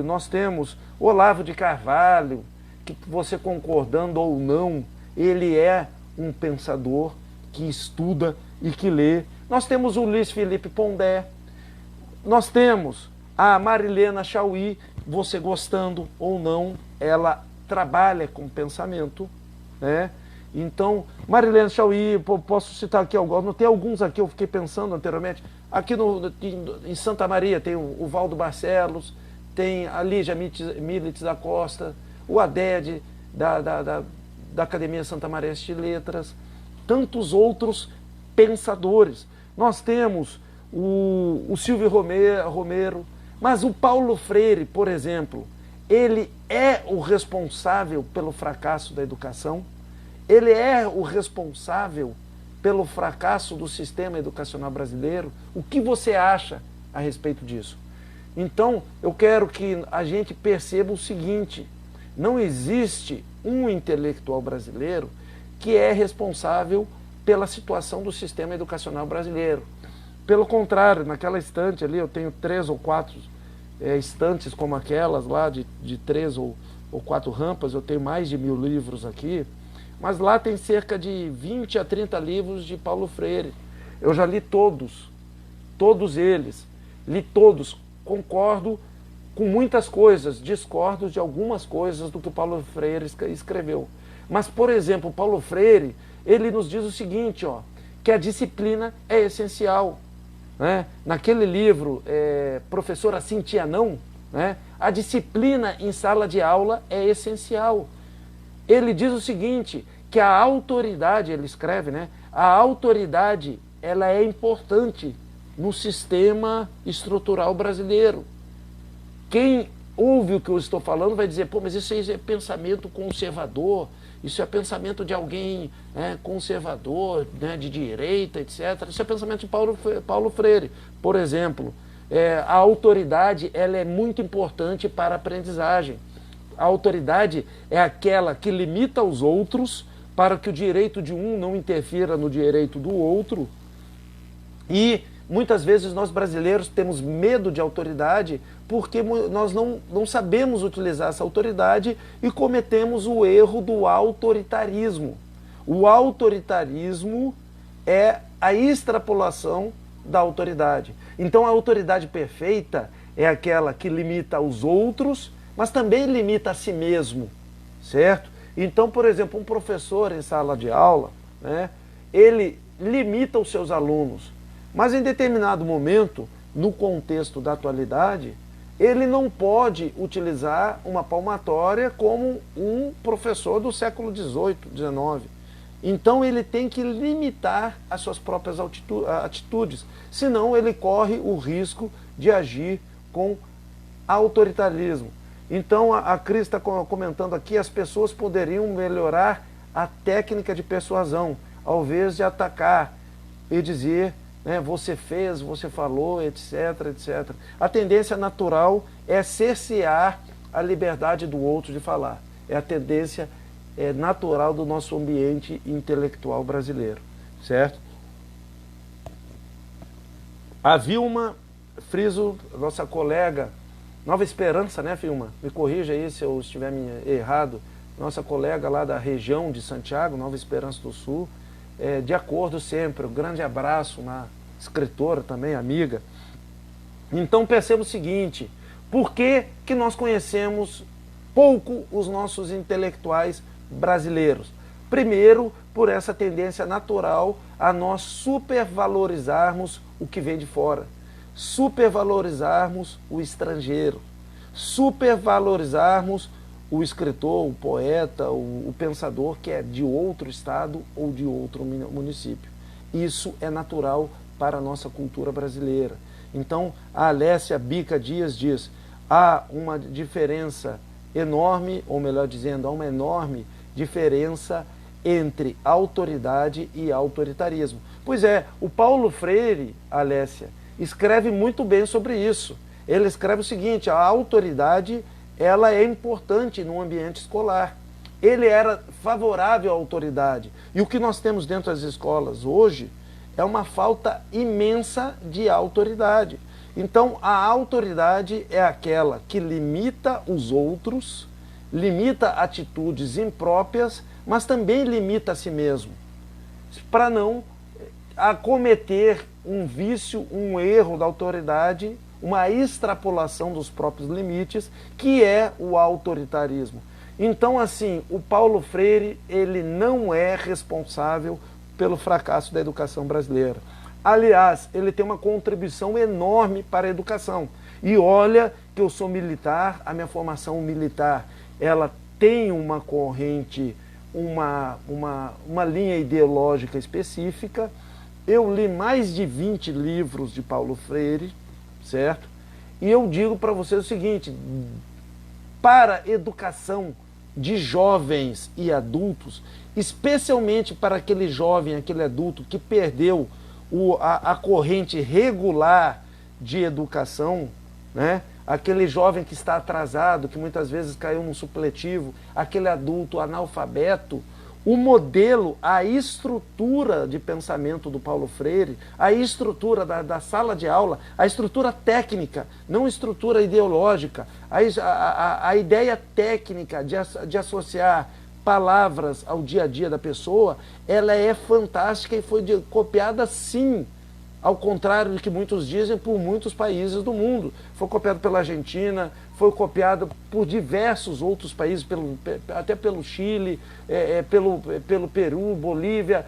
S2: nós temos Olavo de Carvalho, que você concordando ou não, ele é um pensador que estuda e que lê. Nós temos o Luiz Felipe Pondé, nós temos a Marilena Chaui, você gostando ou não, ela trabalha com pensamento, né? Então, Marilena Chaui, posso citar aqui alguns, tem alguns aqui, eu fiquei pensando anteriormente, aqui em Santa Maria tem o Valdo Barcelos, tem a Lígia Milites da Costa, o Aded da Academia Santa Maria de Letras, tantos outros pensadores. Nós temos o Silvio Romero, mas o Paulo Freire, por exemplo, ele é o responsável pelo fracasso da educação, ele é o responsável pelo fracasso do sistema educacional brasileiro. O que você acha a respeito disso? Então, eu quero que a gente perceba o seguinte: não existe um intelectual brasileiro que é responsável pela situação do sistema educacional brasileiro. Pelo contrário, naquela estante ali, eu tenho 3 ou 4 estantes como aquelas lá, de 3 ou 4 rampas, eu tenho mais de 1000 livros aqui, mas lá tem cerca de 20 a 30 livros de Paulo Freire. Eu já li todos eles, li todos, concordo com muitas coisas, discordo de algumas coisas do que o Paulo Freire escreveu. Mas, por exemplo, Paulo Freire, ele nos diz o seguinte, ó, que a disciplina é essencial, né? Naquele livro, Professor Assim Tia Não, né? A disciplina em sala de aula é essencial. Ele diz o seguinte, que a autoridade, ele escreve, né? A autoridade, ela é importante no sistema estrutural brasileiro. Quem ouve o que eu estou falando vai dizer, pô, mas isso aí é pensamento conservador, isso é pensamento de alguém conservador, né, de direita, etc. Isso é pensamento de Paulo Freire. Por exemplo, a autoridade, ela é muito importante para a aprendizagem. A autoridade é aquela que limita os outros para que o direito de um não interfira no direito do outro. E muitas vezes nós brasileiros temos medo de autoridade porque nós não sabemos utilizar essa autoridade e cometemos o erro do autoritarismo. O autoritarismo é a extrapolação da autoridade. Então a autoridade perfeita é aquela que limita os outros, mas também limita a si mesmo, certo? Então, por exemplo, um professor em sala de aula, né, ele limita os seus alunos, mas em determinado momento, no contexto da atualidade, ele não pode utilizar uma palmatória como um professor do século XVIII, XIX. Então ele tem que limitar as suas próprias atitudes, senão ele corre o risco de agir com autoritarismo. Então a Cris está comentando aqui, as pessoas poderiam melhorar a técnica de persuasão, ao invés de atacar e dizer né? Você fez, você falou, etc, etc. A tendência natural é cercear a liberdade do outro de falar. É a tendência natural do nosso ambiente intelectual brasileiro, certo? A Vilma Friso, nossa colega, Nova Esperança, né, Vilma? Me corrija aí se eu estiver errado. Nossa colega lá da região de Santiago, Nova Esperança do Sul, de acordo sempre. Um grande abraço, uma escritora também, amiga. Então perceba o seguinte, por que que nós conhecemos pouco os nossos intelectuais brasileiros? Primeiro, por essa tendência natural a nós supervalorizarmos o que vem de fora, supervalorizarmos o estrangeiro, supervalorizarmos o escritor, o poeta, o pensador que é de outro estado ou de outro município. Isso é natural para a nossa cultura brasileira. Então, a Alessia Bica Dias diz, há uma diferença enorme, ou melhor dizendo, há uma enorme diferença entre autoridade e autoritarismo. Pois é, o Paulo Freire, Alessia, escreve muito bem sobre isso. Ele escreve o seguinte, a autoridade, ela é importante no ambiente escolar. Ele era favorável à autoridade. E o que nós temos dentro das escolas hoje é uma falta imensa de autoridade. Então, a autoridade é aquela que limita os outros, limita atitudes impróprias, mas também limita a si mesmo, para não acometer um vício, um erro da autoridade, uma extrapolação dos próprios limites, que é o autoritarismo. Então, assim, o Paulo Freire, ele não é responsável pelo fracasso da educação brasileira. Aliás, ele tem uma contribuição enorme para a educação. E olha que eu sou militar, a minha formação militar, ela tem uma corrente, uma linha ideológica específica. Eu li mais de 20 livros de Paulo Freire, certo? E eu digo para vocês o seguinte, para a educação de jovens e adultos, especialmente para aquele jovem, aquele adulto que perdeu a corrente regular de educação, né? Aquele jovem que está atrasado, que muitas vezes caiu num supletivo, aquele adulto analfabeto, o modelo, a estrutura de pensamento do Paulo Freire, a estrutura da sala de aula, a estrutura técnica, não estrutura ideológica, a ideia técnica de associar palavras ao dia a dia da pessoa, ela é fantástica e foi copiada sim, ao contrário do que muitos dizem, por muitos países do mundo. Foi copiado pela Argentina, foi copiado por diversos outros países, até pelo Chile, pelo Peru, Bolívia,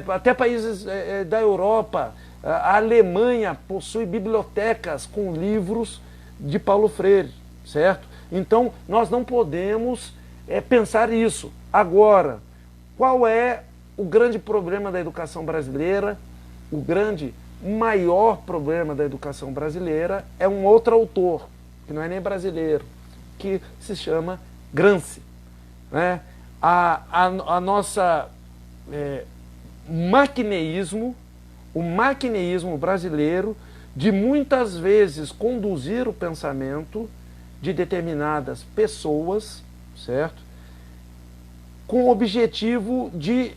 S2: até países da Europa. A Alemanha possui bibliotecas com livros de Paulo Freire, certo? Então, nós não podemos pensar isso. Agora, qual é o grande problema da educação brasileira? O maior problema da educação brasileira é um outro autor, que não é nem brasileiro, que se chama Gramsci, né? A nossa maquineísmo, o maquineísmo brasileiro, de muitas vezes conduzir o pensamento de determinadas pessoas, certo? Com o objetivo de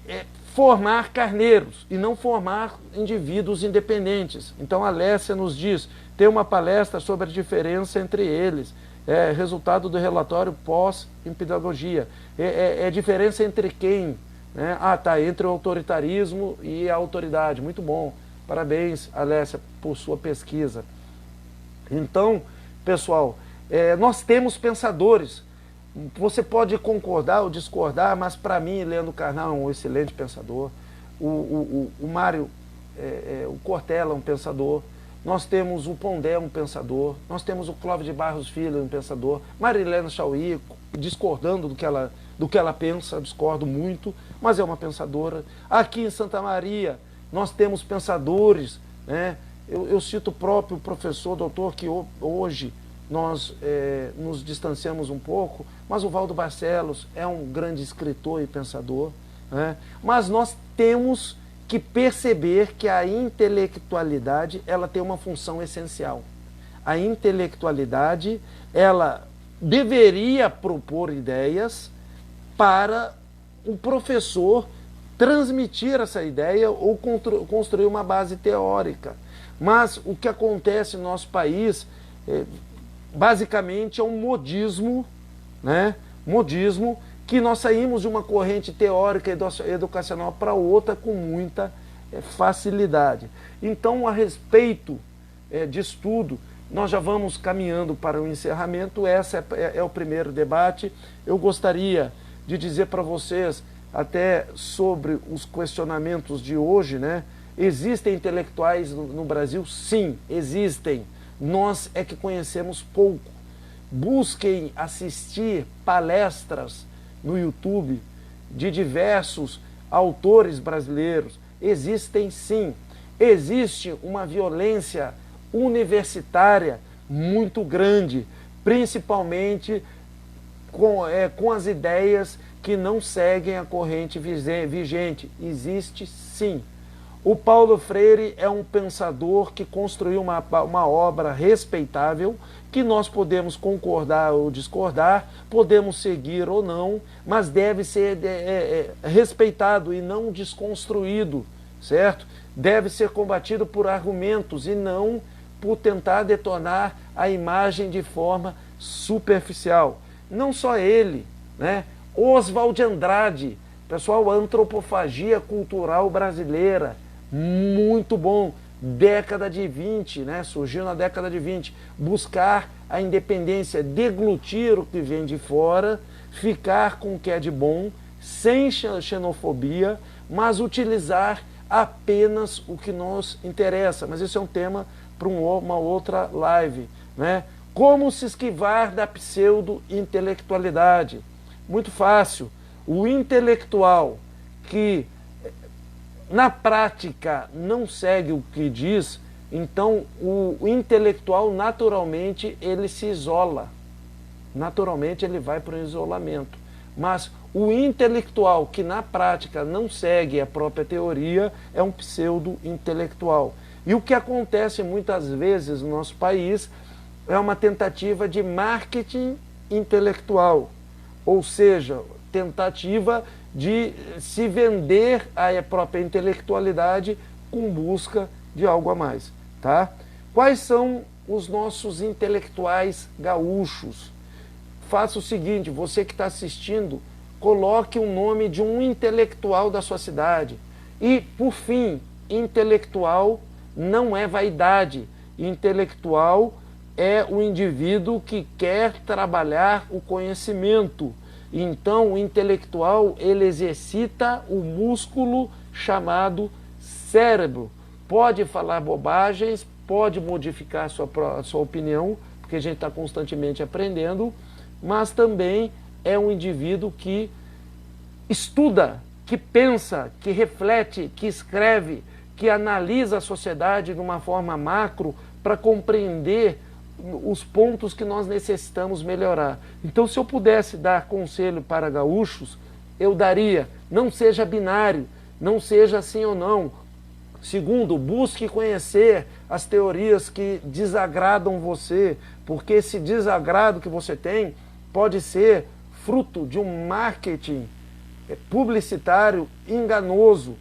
S2: formar carneiros e não formar indivíduos independentes. Então a Alessia nos diz, tem uma palestra sobre a diferença entre eles, resultado do relatório pós em pedagogia. Diferença entre quem? Né? Entre o autoritarismo e a autoridade. Muito bom. Parabéns, Alessia, por sua pesquisa. Então, pessoal, nós temos pensadores. Você pode concordar ou discordar, mas para mim, Leandro Carnal é um excelente pensador. O Mário, o Cortella é um pensador. Nós temos o Pondé, um pensador. Nós temos o Clóvis de Barros Filho, um pensador. Marilena Chauí, discordando do que ela pensa, discordo muito, mas é uma pensadora. Aqui em Santa Maria, nós temos pensadores, né? Eu cito o próprio professor, doutor, que hoje nós nos distanciamos um pouco, mas o Valdo Barcelos é um grande escritor e pensador, né? Mas nós temos que perceber que a intelectualidade ela tem uma função essencial. A intelectualidade ela deveria propor ideias para o professor transmitir essa ideia ou construir uma base teórica. Mas o que acontece no nosso país, basicamente, é um modismo, né? Modismo, que nós saímos de uma corrente teórica educacional para outra com muita facilidade. Então, a respeito de estudo, nós já vamos caminhando para o encerramento. Esse é o primeiro debate. Eu gostaria de dizer para vocês, até sobre os questionamentos de hoje, né? Existem intelectuais no Brasil? Sim, existem. Nós é que conhecemos pouco. Busquem assistir palestras no YouTube de diversos autores brasileiros. Existem sim. Existe uma violência universitária muito grande, principalmente com as ideias que não seguem a corrente vigente. Existe sim. O Paulo Freire é um pensador que construiu uma obra respeitável, que nós podemos concordar ou discordar, podemos seguir ou não, mas deve ser respeitado e não desconstruído, certo? Deve ser combatido por argumentos e não por tentar detonar a imagem de forma superficial. Não só ele, né? Oswald de Andrade, pessoal, a antropofagia cultural brasileira, muito bom, década de 20, né? Surgiu na década de 20, buscar a independência, deglutir o que vem de fora, ficar com o que é de bom, sem xenofobia, mas utilizar apenas o que nos interessa. Mas esse é um tema para uma outra live, né? Como se esquivar da pseudo-intelectualidade? Muito fácil. O intelectual que na prática não segue o que diz, então o intelectual naturalmente ele se isola. Naturalmente ele vai para o isolamento. Mas o intelectual que na prática não segue a própria teoria é um pseudo-intelectual. E o que acontece muitas vezes no nosso país é uma tentativa de marketing intelectual, ou seja, tentativa de se vender a própria intelectualidade com busca de algo a mais, tá? Quais são os nossos intelectuais gaúchos? Faça o seguinte, você que está assistindo, coloque o nome de um intelectual da sua cidade. E, por fim, intelectual não é vaidade. Intelectual é o indivíduo que quer trabalhar o conhecimento. Então, o intelectual, ele exercita o músculo chamado cérebro. Pode falar bobagens, pode modificar a sua opinião, porque a gente está constantemente aprendendo, mas também é um indivíduo que estuda, que pensa, que reflete, que escreve, que analisa a sociedade de uma forma macro para compreender os pontos que nós necessitamos melhorar. Então, se eu pudesse dar conselho para gaúchos, eu daria, não seja binário, não seja sim ou não. Segundo, busque conhecer as teorias que desagradam você, porque esse desagrado que você tem pode ser fruto de um marketing publicitário enganoso.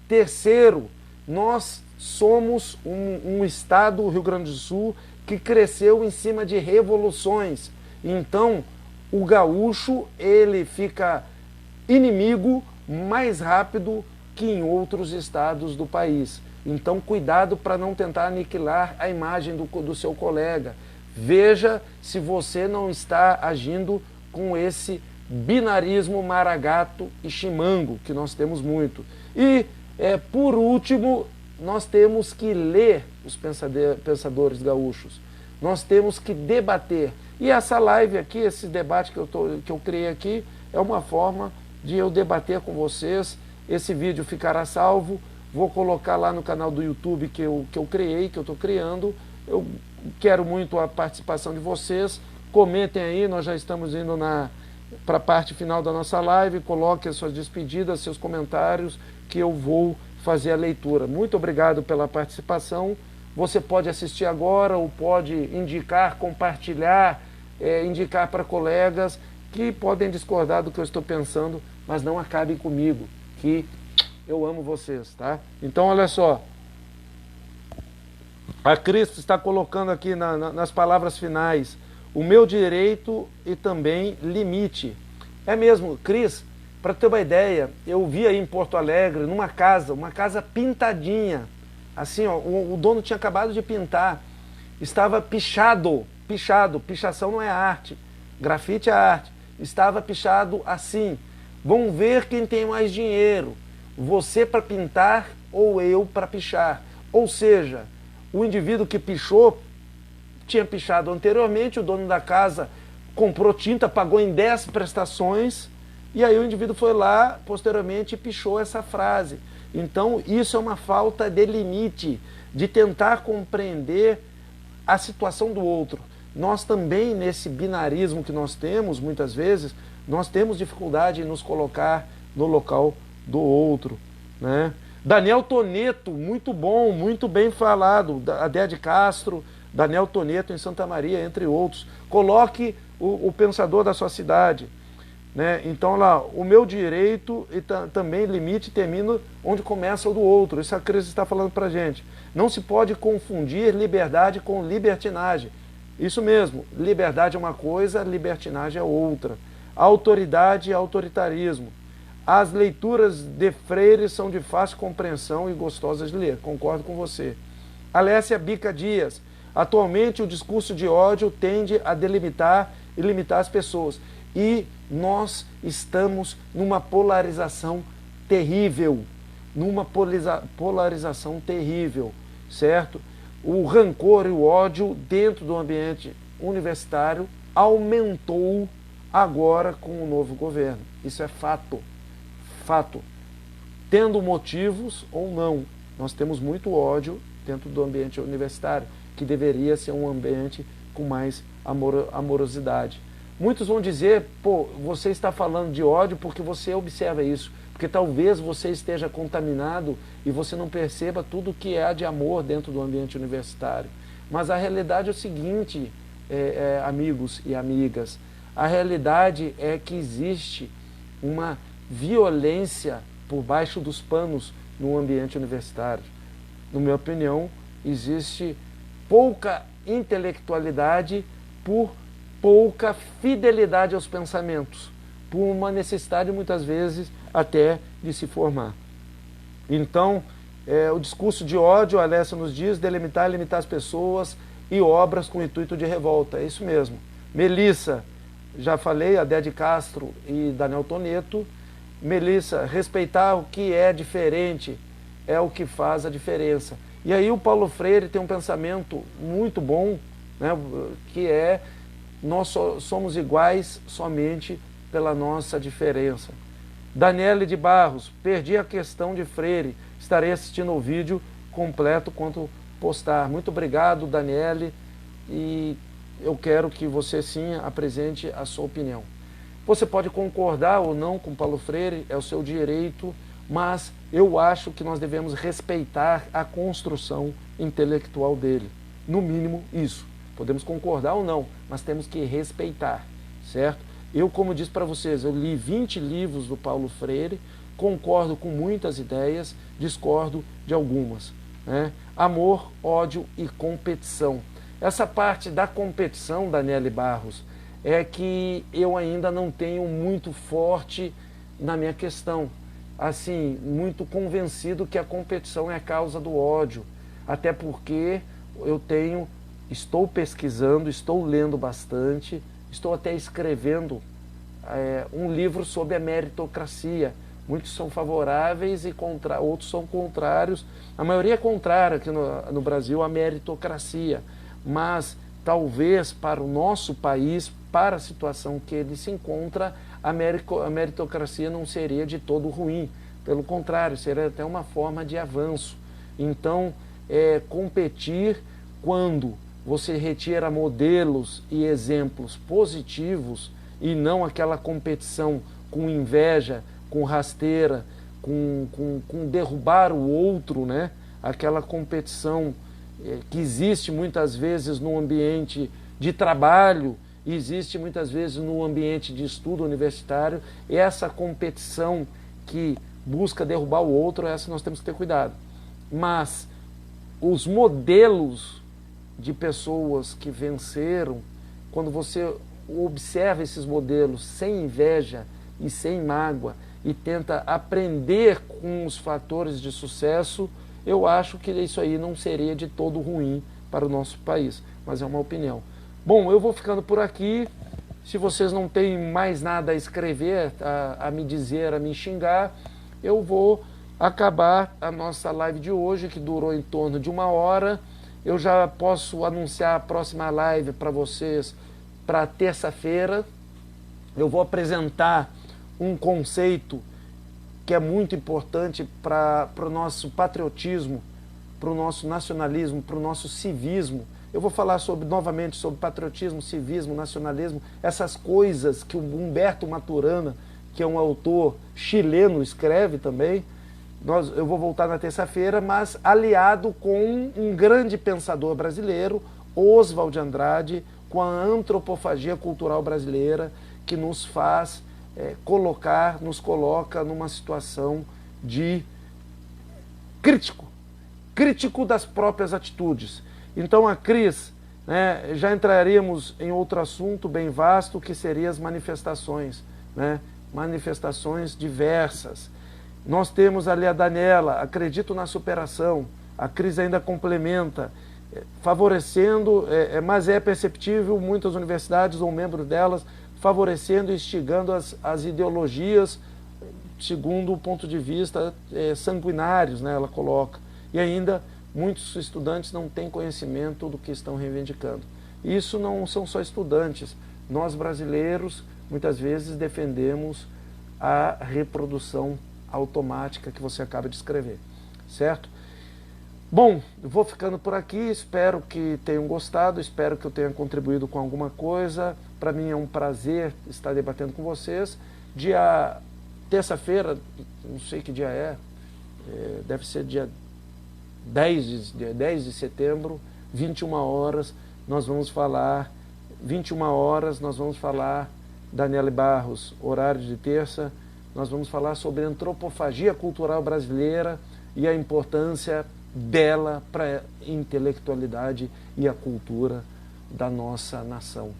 S2: Terceiro, nós somos um estado, o Rio Grande do Sul, que cresceu em cima de revoluções. Então, o gaúcho, ele fica inimigo mais rápido que em outros estados do país. Então, cuidado para não tentar aniquilar a imagem do seu colega. Veja se você não está agindo com esse binarismo maragato e chimango, que nós temos muito. E, por último, nós temos que ler os pensadores gaúchos. Nós temos que debater. E essa live aqui, esse debate que eu criei aqui, é uma forma de eu debater com vocês. Esse vídeo ficará salvo. Vou colocar lá no canal do YouTube que eu criei, que eu estou criando. Eu quero muito a participação de vocês. Comentem aí, nós já estamos indo para a parte final da nossa live. Coloque as suas despedidas, seus comentários, que eu vou fazer a leitura. Muito obrigado pela participação. Você pode assistir agora ou pode indicar, compartilhar, indicar para colegas que podem discordar do que eu estou pensando, mas não acabem comigo, que eu amo vocês, tá? Então, olha só. A Cristo está colocando aqui nas palavras finais o meu direito e também limite. É mesmo, Cris, para ter uma ideia, eu vi aí em Porto Alegre, numa casa, uma casa pintadinha, assim, ó, o dono tinha acabado de pintar, estava pichado, pichação não é arte, grafite é arte, estava pichado assim. Vão ver quem tem mais dinheiro, você para pintar ou eu para pichar. Ou seja, o indivíduo que pichou tinha pichado anteriormente, o dono da casa comprou tinta, pagou em 10 prestações, e aí o indivíduo foi lá, posteriormente, e pichou essa frase. Então, isso é uma falta de limite, de tentar compreender a situação do outro. Nós também, nesse binarismo que nós temos, muitas vezes, nós temos dificuldade em nos colocar no local do outro, né? Daniel Toneto, muito bom, muito bem falado. Adé de Castro, Daniel Toneto em Santa Maria, entre outros. Coloque o pensador da sua cidade, né? Então lá, o meu direito e também limite termina onde começa o do outro. Isso a Cris está falando para a gente. Não se pode confundir liberdade com libertinagem. Isso mesmo, liberdade é uma coisa, libertinagem é outra. Autoridade e autoritarismo. As leituras de Freire são de fácil compreensão e gostosas de ler. Concordo com você. Alessia Bica Dias. Atualmente o discurso de ódio tende a delimitar e limitar as pessoas. E nós estamos numa polarização terrível. Numa polarização terrível, certo? O rancor e o ódio dentro do ambiente universitário aumentou agora com o novo governo. Isso é fato. Fato. Tendo motivos ou não, nós temos muito ódio dentro do ambiente universitário, que deveria ser um ambiente com mais amorosidade. Muitos vão dizer, pô, você está falando de ódio porque você observa isso, porque talvez você esteja contaminado e você não perceba tudo que há de amor dentro do ambiente universitário. Mas a realidade é o seguinte, amigos e amigas, a realidade é que existe uma violência por baixo dos panos no ambiente universitário. Na minha opinião, existe pouca intelectualidade por pouca fidelidade aos pensamentos, por uma necessidade muitas vezes até de se formar. Então, o discurso de ódio, a Alessia nos diz, delimitar e limitar as pessoas e obras com o intuito de revolta. É isso mesmo. Melissa, já falei, Adé de Castro e Daniel Toneto. Melissa, respeitar o que é diferente é o que faz a diferença. E aí o Paulo Freire tem um pensamento muito bom, né, que é nós somos iguais somente pela nossa diferença. Daniele de Barros, perdi a questão de Freire, estarei assistindo o vídeo completo quando postar. Muito obrigado, Daniele, e eu quero que você sim apresente a sua opinião. Você pode concordar ou não com Paulo Freire, é o seu direito, mas eu acho que nós devemos respeitar a construção intelectual dele. No mínimo isso. Podemos concordar ou não, mas temos que respeitar, certo? Eu, como disse para vocês, eu li 20 livros do Paulo Freire, concordo com muitas ideias, discordo de algumas, né? Amor, ódio e competição. Essa parte da competição, Daniele Barros, é que eu ainda não tenho muito forte na minha questão. Assim, muito convencido que a competição é a causa do ódio. Até porque estou pesquisando, estou lendo bastante, estou até escrevendo um livro sobre a meritocracia. Muitos são favoráveis e outros são contrários. A maioria é contrária aqui no Brasil à meritocracia. Mas talvez para o nosso país, para a situação que ele se encontra, a meritocracia não seria de todo ruim. Pelo contrário, seria até uma forma de avanço. Então, competir quando você retira modelos e exemplos positivos e não aquela competição com inveja, com rasteira, com derrubar o outro, né? Aquela competição que existe muitas vezes no ambiente de trabalho, existe muitas vezes no ambiente de estudo universitário, e essa competição que busca derrubar o outro, essa nós temos que ter cuidado. Mas os modelos de pessoas que venceram, quando você observa esses modelos sem inveja e sem mágoa e tenta aprender com os fatores de sucesso, eu acho que isso aí não seria de todo ruim para o nosso país, mas é uma opinião. Bom, eu vou ficando por aqui. Se vocês não têm mais nada a escrever, a me dizer, a me xingar, eu vou acabar a nossa live de hoje, que durou em torno de 1 hora. Eu já posso anunciar a próxima live para vocês para terça-feira. Eu vou apresentar um conceito que é muito importante para o nosso patriotismo, para o nosso nacionalismo, para o nosso civismo. Eu vou falar novamente sobre patriotismo, civismo, nacionalismo, essas coisas que o Humberto Maturana, que é um autor chileno, escreve também. Eu vou voltar na terça-feira, mas aliado com um grande pensador brasileiro, Oswald de Andrade, com a antropofagia cultural brasileira, que nos faz nos coloca numa situação de crítico das próprias atitudes. Então, a Cris, né, já entraríamos em outro assunto bem vasto, que seria as manifestações, né, manifestações diversas. Nós temos ali a Daniela, acredito na superação. A Cris ainda complementa, favorecendo, mas é perceptível muitas universidades ou membros delas favorecendo e instigando as ideologias segundo o ponto de vista sanguinários, né, ela coloca. E ainda muitos estudantes não têm conhecimento do que estão reivindicando. Isso não são só estudantes. Nós brasileiros muitas vezes defendemos a reprodução automática que você acaba de escrever, certo? Bom, eu vou ficando por aqui, espero que tenham gostado, espero que eu tenha contribuído com alguma coisa. Para mim é um prazer estar debatendo com vocês. Terça-feira, não sei que dia deve ser dia 10 de setembro, 21 horas, nós vamos falar, 21 horas, nós vamos falar, Daniele Barros, horário de terça, nós vamos falar sobre a antropofagia cultural brasileira e a importância dela para a intelectualidade e a cultura da nossa nação.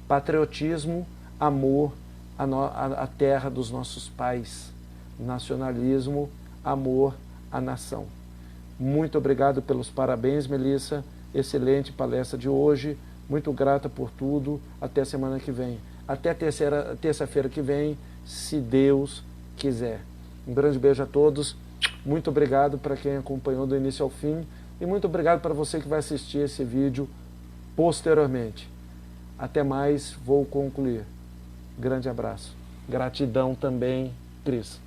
S2: Patriotismo, amor à terra dos nossos pais. Nacionalismo, amor à nação. Muito obrigado pelos parabéns, Melissa. Excelente palestra de hoje. Muito grata por tudo. Até semana que vem. Até terça-feira que vem, se Deus quiser. Um grande beijo a todos. Muito obrigado para quem acompanhou do início ao fim. E muito obrigado para você que vai assistir esse vídeo posteriormente. Até mais, vou concluir. Grande abraço. Gratidão também, Cris.